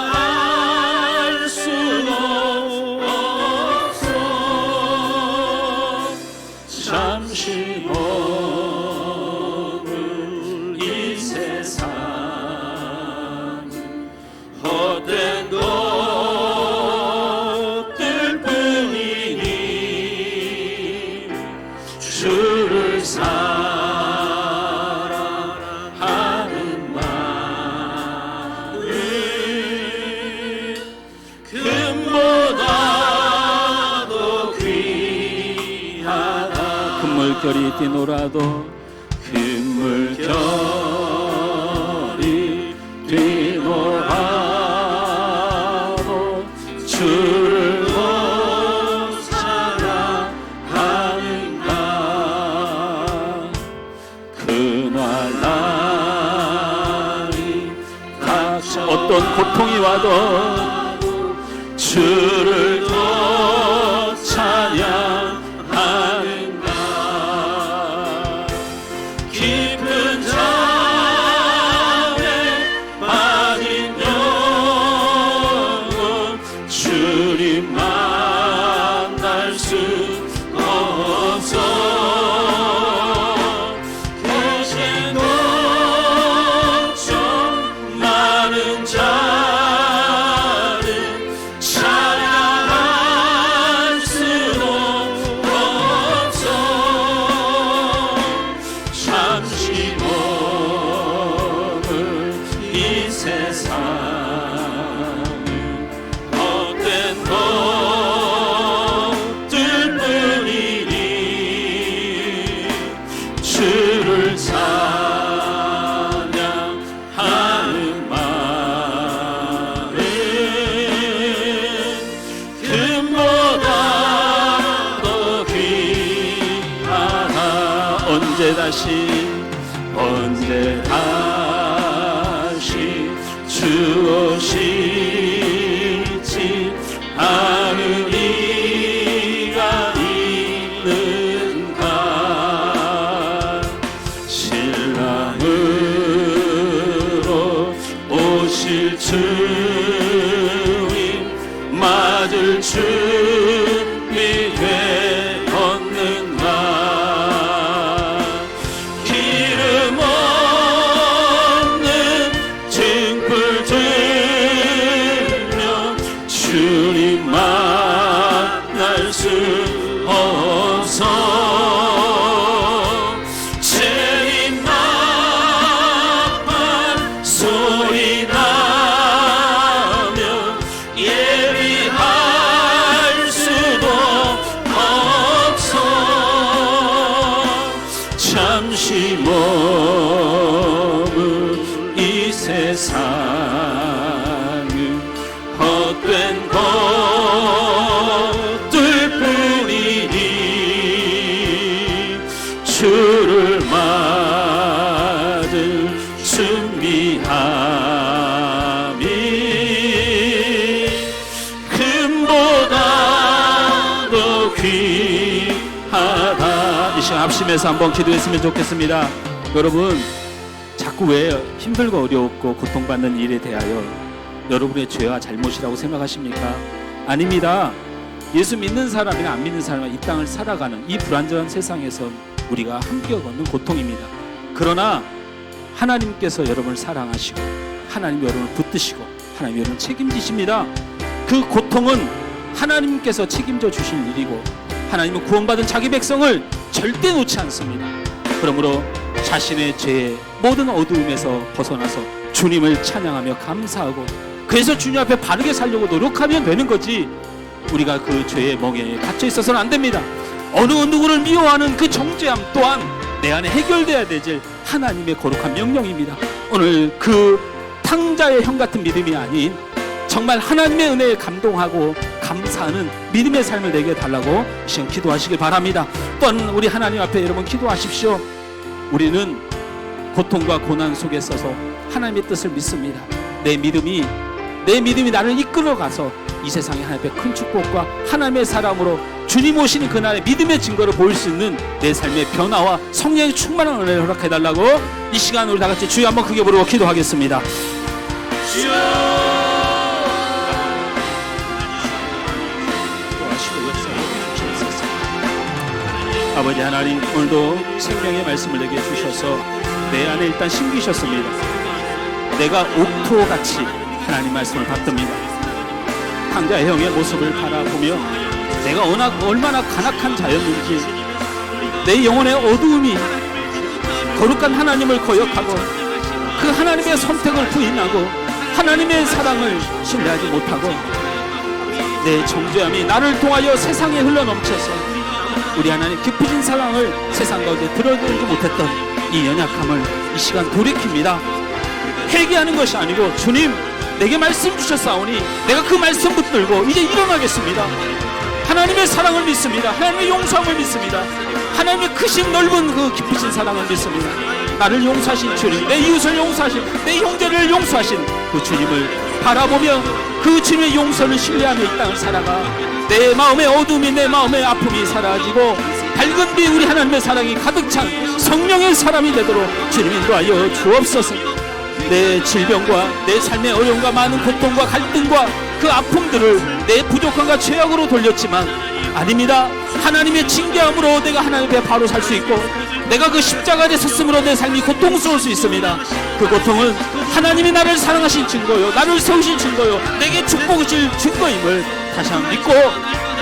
사랑할 수는 없어 잠시 머물 이 세상 헛된 것들 뿐이니 주를 사랑하는 마음 금보다도 귀하다 큰 물결이 뛰노라도 큰 물결이 뛰노라도 주를 더 사랑하는가 그날 날이 닥쳐 어떤 고통이 와도 주를 더 찬양하는가 깊은 잠에 빠진 영혼 주님 만날 수 없어 대신 걱정 많은 자는 찬양할 수는 없어 잠시 머물 이 세상은 헛된 것들 뿐이니 주를 찬양하는 마음은 금보다 더 귀하다 언제 다시 주 오실지 준비되었는가. 기름 없는 등불 들며 주님 만날 수 없어. 재림나팔 소리 나며 예비할 수도 없어. 잠시 머물 이 세상은 헛된 것들뿐이니 주를 맞을 준비함이 금보다 더 귀하다. 이 시간 합심해서 한번 기도했으면 좋겠습니다. 여러분, 자꾸 왜 힘들고 어렵고 고통받는 일에 대하여 여러분의 죄와 잘못이라고 생각하십니까? 아닙니다. 예수 믿는 사람이나 안 믿는 사람이 이 땅을 살아가는 이 불안정한 세상에서 우리가 함께 겪는 고통입니다. 그러나 하나님께서 여러분을 사랑하시고 하나님 여러분을 붙드시고 하나님 여러분을 책임지십니다. 그 고통은 하나님께서 책임져 주실 일이고 하나님은 구원받은 자기 백성을 절대 놓지 않습니다. 그러므로 자신의 죄의 모든 어두움에서 벗어나서 주님을 찬양하며 감사하고 그래서 주님 앞에 바르게 살려고 노력하면 되는 거지, 우리가 그 죄의 멍에에 갇혀 있어서는 안 됩니다. 어느 누구를 미워하는 그 정죄함 또한 내 안에 해결돼야 되질 하나님의 거룩한 명령입니다. 오늘 그 탕자의 형 같은 믿음이 아닌 정말 하나님의 은혜에 감동하고 감사하는 믿음의 삶을 내게 달라고 시간 기도하시길 바랍니다. 또한 우리 하나님 앞에 여러분 기도하십시오. 우리는 고통과 고난 속에 있어서 하나님의 뜻을 믿습니다. 내 믿음이 나를 이끌어가서 이 세상에 하나님의 큰 축복과 하나님의 사랑으로 주님 오시는 그날의 믿음의 증거를 보일 수 있는 내 삶의 변화와 성령의 충만한 은혜를 허락해달라고 이 시간 우리 다같이 주여 한번 크게 부르고 기도하겠습니다. 아버지 하나님, 오늘도 생명의 말씀을 내게 주셔서 내 안에 일단 심기셨습니다. 내가 옥토같이 하나님 말씀을 받듭니다. 탕자의 형의 모습을 바라보며 내가 얼마나 간악한 자였는지, 내 영혼의 어두움이 거룩한 하나님을 거역하고 그 하나님의 선택을 부인하고 하나님의 사랑을 신뢰하지 못하고 내 정죄함이 나를 통하여 세상에 흘러넘쳐서 우리 하나님 깊으신 사랑을 세상 가운데 드러내지 못했던 이 연약함을 이 시간 돌이킵니다. 회개하는 것이 아니고 주님 내게 말씀 주셨사오니 내가 그 말씀 붙들고 이제 일어나겠습니다. 하나님의 사랑을 믿습니다. 하나님의 용서함을 믿습니다. 하나님의 크신 넓은 그 깊으신 사랑을 믿습니다. 나를 용서하신 주님, 내 이웃을 용서하신, 내 형제를 용서하신 그 주님을 바라보며 그 주님의 용서를 신뢰하며 이 땅을 살아가 내 마음의 어둠이, 내 마음의 아픔이 사라지고 밝은 빛 우리 하나님의 사랑이 가득 찬 성령의 사람이 되도록 주님 인도하여 주옵소서. 내 질병과 내 삶의 어려움과 많은 고통과 갈등과 그 아픔들을 내 부족함과 죄악으로 돌렸지만 아닙니다. 하나님의 징계함으로 내가 하나님 앞에 바로 살 수 있고 내가 그 십자가에 섰음으로 내 삶이 고통스러울 수 있습니다. 그 고통은 하나님이 나를 사랑하신 증거요, 나를 세우신 증거요, 내게 축복을 줄 증거임을 다시 한번 믿고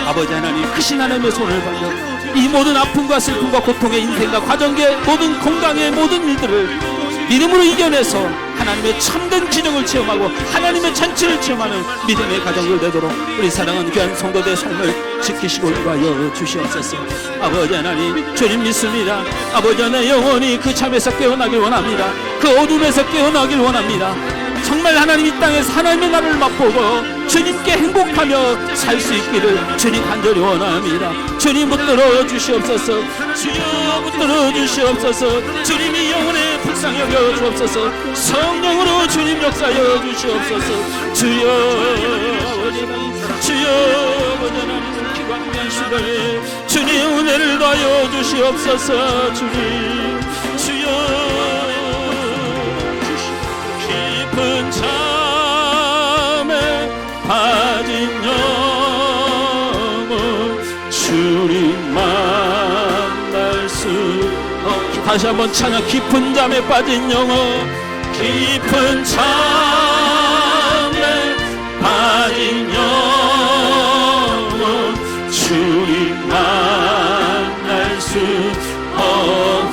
아버지 하나님 크신 하나님의 손을 벌려 이 모든 아픔과 슬픔과 고통의 인생과 가정의 모든 건강의 모든 일들을 믿음으로 이겨내서 하나님의 참된 기적을 체험하고 하나님의 잔치를 체험하는 믿음의 가정을 되도록 우리 사랑하는 귀한 성도들의 삶을 지키시고 인도하여 주시옵소서. 아버지 하나님, 주님 믿습니다. 아버지 하나님, 영원히 그 잠에서 깨어나길 원합니다. 그 어둠에서 깨어나길 원합니다. 정말 하나님 이 땅에서 하나님의 나라를 맛보고 주님께 행복하며 살 수 있기를 주님 간절히 원합니다. 주님 붙들어 주시옵소서. 주여 붙들어 주시옵소서. 주님이 영혼에 불쌍히 여겨 주옵소서. 성령으로 주님 역사여 주시옵소서. 주여 기광면 수고에 주님 은혜를 더하여 주시옵소서. 주님 주여 깊은 잠에 빠진 다시 한번 찬양. 깊은 잠에 빠진 영혼, 깊은 잠에 빠진 영혼, 주님 만날 수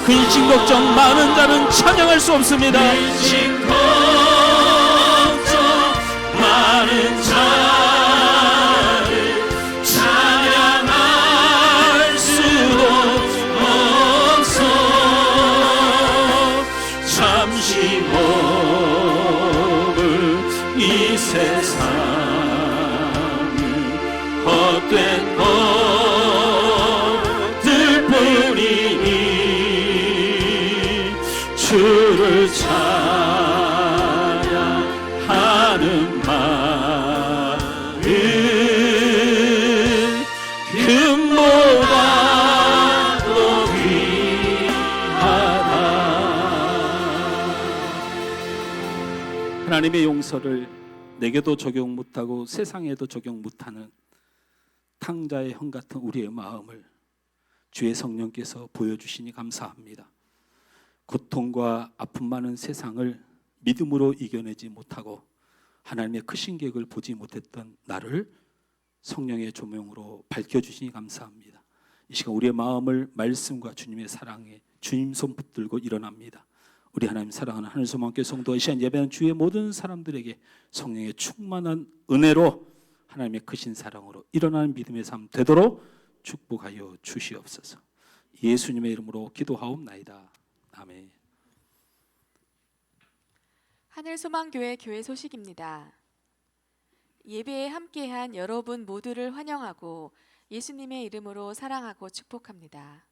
근심 걱정 많은 자는 찬양할 수 없습니다. 근심 걱정 많은 자를 찬양할 수도 없어. 잠시 머물 이 세상은 헛된 것들 뿐이니 주를 찬양하는 마음 금보다 더 귀하다. 하나님의 용서를 내게도 적용 못하고 세상에도 적용 못하는 탕자의 형 같은 우리의 마음을 주의 성령께서 보여주시니 감사합니다. 고통과 아픔 많은 세상을 믿음으로 이겨내지 못하고 하나님의 크신 계획을 보지 못했던 나를 성령의 조명으로 밝혀주시니 감사합니다. 이 시간 우리의 마음을 말씀과 주님의 사랑에 주님 손 붙들고 일어납니다. 우리 하나님 사랑하는 하늘소망교회 성도, 이 시간 예배하는 주의 모든 사람들에게 성령의 충만한 은혜로 하나님의 크신 사랑으로 일어나는 믿음의 삶 되도록 축복하여 주시옵소서. 예수님의 이름으로 기도하옵나이다. 아멘. 하늘소망교회 교회 소식입니다. 예배에 함께한 여러분 모두를 환영하고 예수님의 이름으로 사랑하고 축복합니다.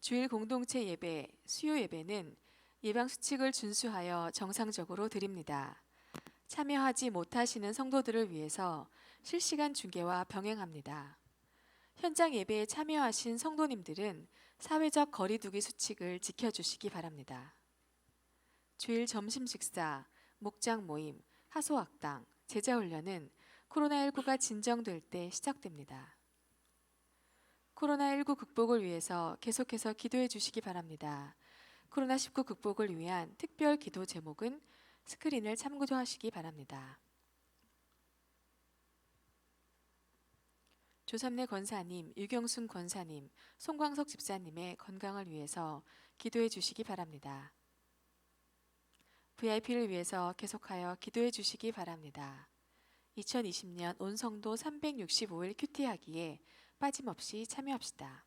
주일 공동체 예배, 수요 예배는 예방수칙을 준수하여 정상적으로 드립니다. 참여하지 못하시는 성도들을 위해서 실시간 중계와 병행합니다. 현장 예배에 참여하신 성도님들은 사회적 거리두기 수칙을 지켜주시기 바랍니다. 주일 점심 식사, 목장 모임, 하소학당, 제자훈련은 코로나19가 진정될 때 시작됩니다. 코로나19 극복을 위해서 계속해서 기도해 주시기 바랍니다. 코로나19 극복을 위한 특별 기도 제목은 스크린을 참고하시기 바랍니다. 조삼래 권사님, 유경순 권사님, 송광석 집사님의 건강을 위해서 기도해 주시기 바랍니다. VIP를 위해서 계속하여 기도해 주시기 바랍니다. 2020년 온 성도 365일 큐티하기에 빠짐없이 참여합시다.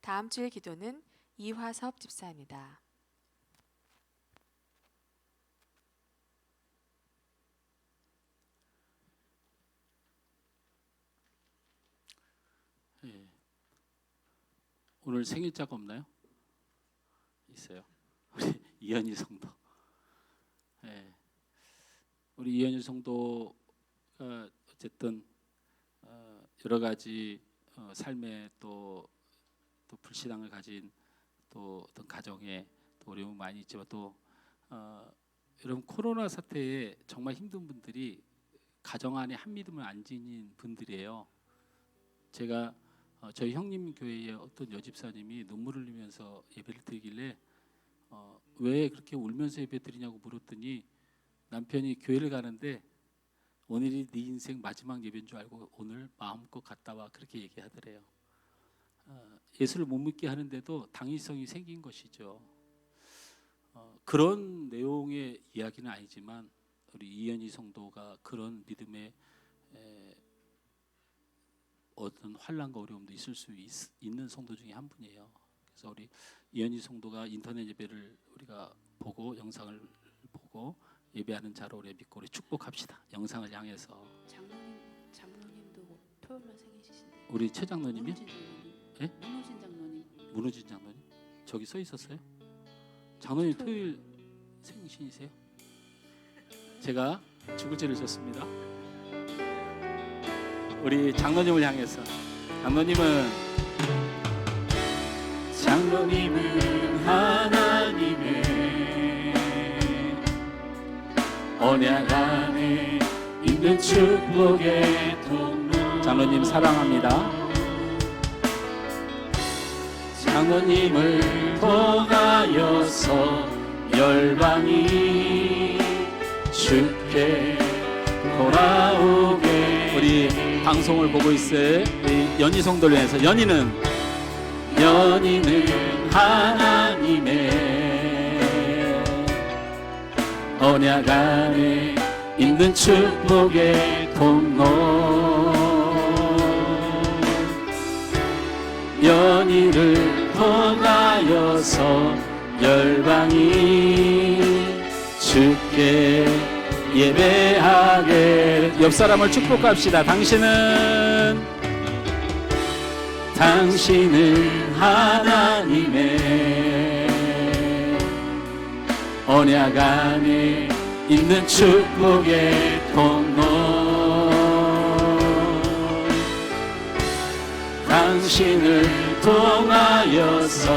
다음 주의 기도는 이화섭 집사입니다. 예. 오늘 생일자가 없나요? 있어요. 우리 이현희 성도. 예. 우리 이현희 성도가 어쨌든 여러 가지 삶에 또 불신앙을 가진 또 어떤 가정에 또 어려움이 많이 있지만 또 여러분 코로나 사태에 정말 힘든 분들이 가정 안에 한 믿음을 안 지닌 분들이에요. 제가 저희 형님 교회의 어떤 여집사님이 눈물을 흘리면서 예배를 드리길래 왜 그렇게 울면서 예배 드리냐고 물었더니 남편이 교회를 가는데 오늘이 네 인생 마지막 예배인 줄 알고 오늘 마음껏 갔다 와, 그렇게 얘기하더래요. 예수를 못 믿게 하는데도 당위성이 생긴 것이죠. 그런 내용의 이야기는 아니지만 우리 이현희 성도가 그런 믿음의 어떤 환난과 어려움도 있을 수 있는 성도 중에 한 분이에요. 그래서 우리 이현희 성도가 인터넷 예배를 우리가 보고 영상을 보고 예배하는 자로 우리 믿고 우리 축복합시다. 영상을 향해서. 장로님도 토요일날 생일이신데. 우리 최 장로님이요? 예? 문호진 장로님. 문호진 장로님? 저기 써 있었어요? 장로님 토요일 생신이세요? 제가 죽을 죄를 졌습니다. 우리 장로님을 향해서. 장로님은 하나님의 언약 안에 있는 축복의 통로. 장로님 사랑합니다. 장로님을 통하여서 열방이 주께 돌아오게. 우리 방송을 보고 있어요. 우리 연희 성도를 위해서 연희는 하나님의 언약 안에 있는 축복의 통로. 연희를 통하여서 열방이 주께 예배하게. 옆 사람을 축복합시다. 당신은 하나님의 언약 안에 있는 축복의 통로. 당신을 통하여서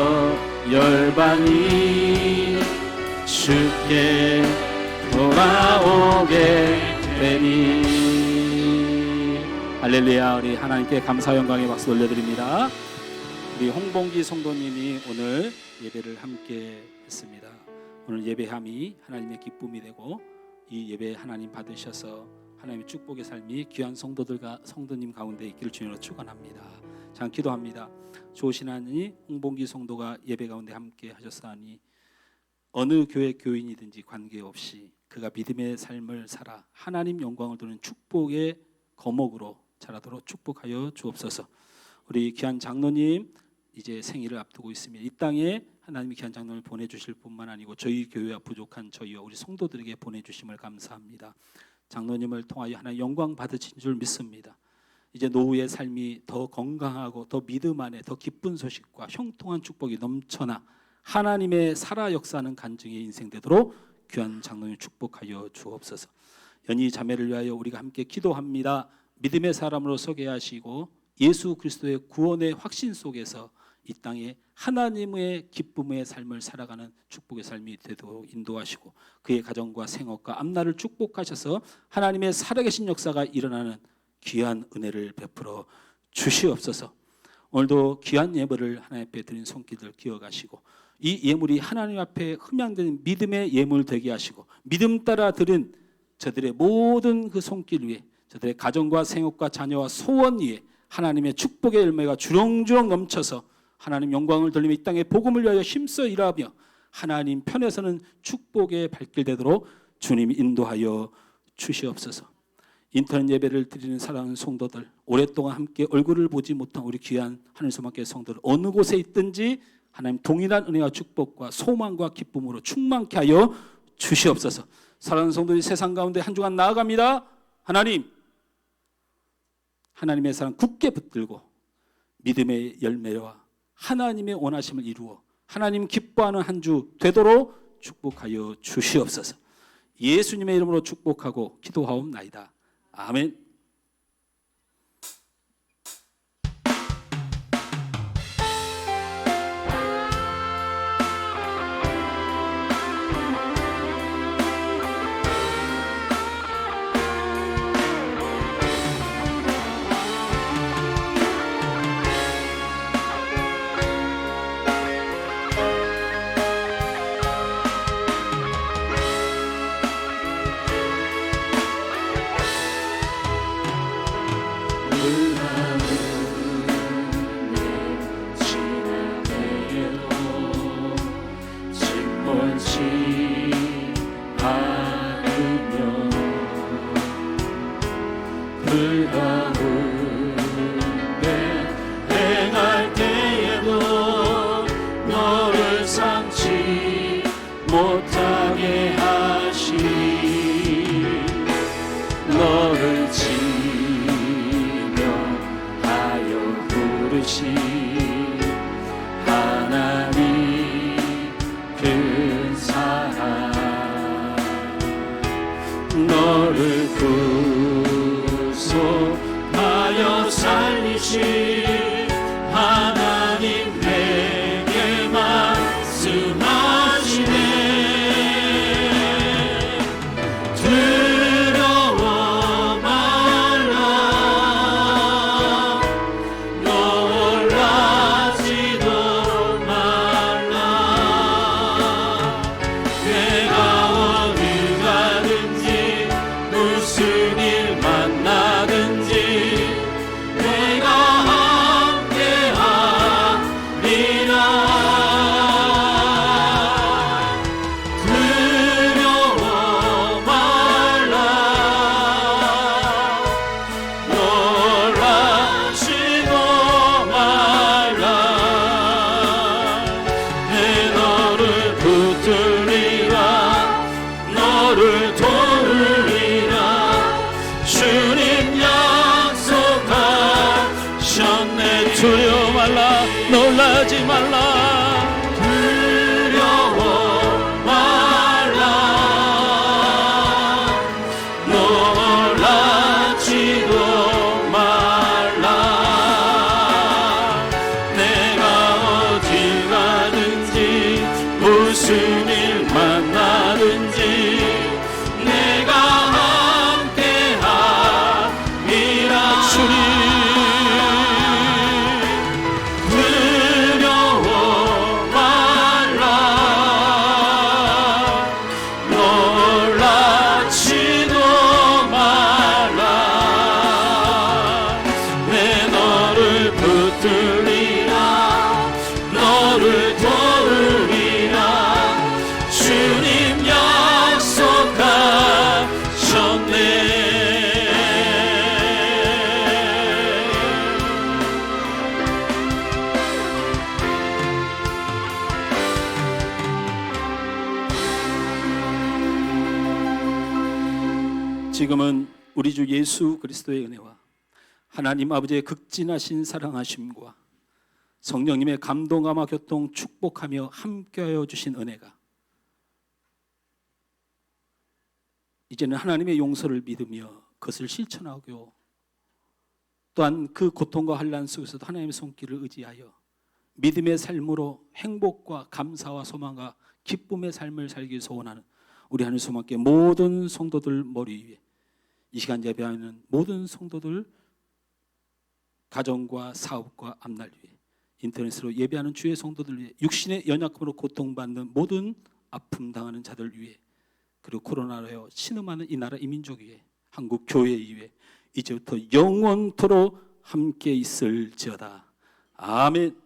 열방이 주께 돌아오게 되니. 할렐루야. 우리 하나님께 감사 영광의 박수 올려드립니다. 우리 홍봉기 성도님이 오늘 예배를 함께 했습니다. 오늘 예배함이 하나님의 기쁨이 되고 이 예배 하나님 받으셔서 하나님의 축복의 삶이 귀한 성도님 가운데 있기를 주님으로 축원합니다. 자, 기도합니다. 좋으신 하나님, 홍봉기 성도가 예배 가운데 함께 하셨사니 어느 교회 교인이든지 관계없이 그가 믿음의 삶을 살아 하나님 영광을 도는 축복의 거목으로 자라도록 축복하여 주옵소서. 우리 귀한 장로님 이제 생일을 앞두고 있으며 이 땅에 하나님이 귀한 장로를 보내주실 뿐만 아니고 저희 교회와 부족한 저희와 우리 성도들에게 보내주심을 감사합니다. 장로님을 통하여 하나님 영광 받으신 줄 믿습니다. 이제 노후의 삶이 더 건강하고 더 믿음 안에 더 기쁜 소식과 형통한 축복이 넘쳐나 하나님의 살아 역사하는 간증의 인생 되도록 귀한 장로님 축복하여 주옵소서. 연희 자매를 위하여 우리가 함께 기도합니다. 믿음의 사람으로 서게 하시고 예수 그리스도의 구원의 확신 속에서 이 땅에 하나님의 기쁨의 삶을 살아가는 축복의 삶이 되도록 인도하시고 그의 가정과 생업과 앞날을 축복하셔서 하나님의 살아계신 역사가 일어나는 귀한 은혜를 베풀어 주시옵소서. 오늘도 귀한 예물을 하나님 앞에 드린 손길들 기억하시고 이 예물이 하나님 앞에 흠양되는 믿음의 예물 되게 하시고 믿음 따라 드린 저들의 모든 그 손길 위에 저들의 가정과 생업과 자녀와 소원 위에 하나님의 축복의 열매가 주렁주렁 넘쳐서 하나님 영광을 돌리며 이 땅에 복음을 위하여 힘써 일하며 하나님 편에서는 축복의 발길 되도록 주님이 인도하여 주시옵소서. 인터넷 예배를 드리는 사랑하는 성도들, 오랫동안 함께 얼굴을 보지 못한 우리 귀한 하늘 소망교회 성도들 어느 곳에 있든지 하나님 동일한 은혜와 축복과 소망과 기쁨으로 충만케 하여 주시옵소서. 사랑하는 성도들이 세상 가운데 한 주간 나아갑니다. 하나님의 사랑 굳게 붙들고 믿음의 열매와 하나님의 원하심을 이루어 하나님 기뻐하는 한 주 되도록 축복하여 주시옵소서. 예수님의 이름으로 축복하고 기도하옵나이다. 아멘. 행할 때에도 너를 삼지 못하게 하시니 너를 지명하여 부르신 하나님 그 사랑 너를 구속하여 살리신 하나님 내게 말씀하시네. 두려워 말라 놀라지도 무슨 일 만나든지 내가 함께하리라. 두려워 말라. 놀라지도 말라. 내 너를 붙들리라. 너를 도우리라. 주님 약속하셨네. 두려워 말라. 놀라지 말라. 두려워 말라. 놀라지도 말라. 내가 어디 가든지 무슨 일 만나든지 내가 함께하리라. 주님 두려워 말라. 놀라지도 말라. 내 너를 붙들리라. 너를 도우리라. 주님 약속하셨네. 지금은 우리 주 예수 그리스도의 은혜와 하나님 아버지의 극진하신 사랑하심과 성령님의 감동감화 교통 축복하며 함께하여 주신 은혜가 이제는 하나님의 용서를 믿으며 그것을 실천하고 또한 그 고통과 환난 속에서도 하나님의 손길을 의지하여 믿음의 삶으로 행복과 감사와 소망과 기쁨의 삶을 살기 소원하는 우리 하늘 소망교회 모든 성도들 머리 위에 이 시간 예배하는 모든 성도들 가정과 사업과 앞날 위에 인터넷으로 예배하는 주의 성도들 위해 육신의 연약함으로 고통받는 모든 아픔 당하는 자들 위해 그리고 코로나로 신음하는 이 나라 이 민족 위에 한국 교회 위에 이제부터 영원토록 함께 있을지어다. 아멘.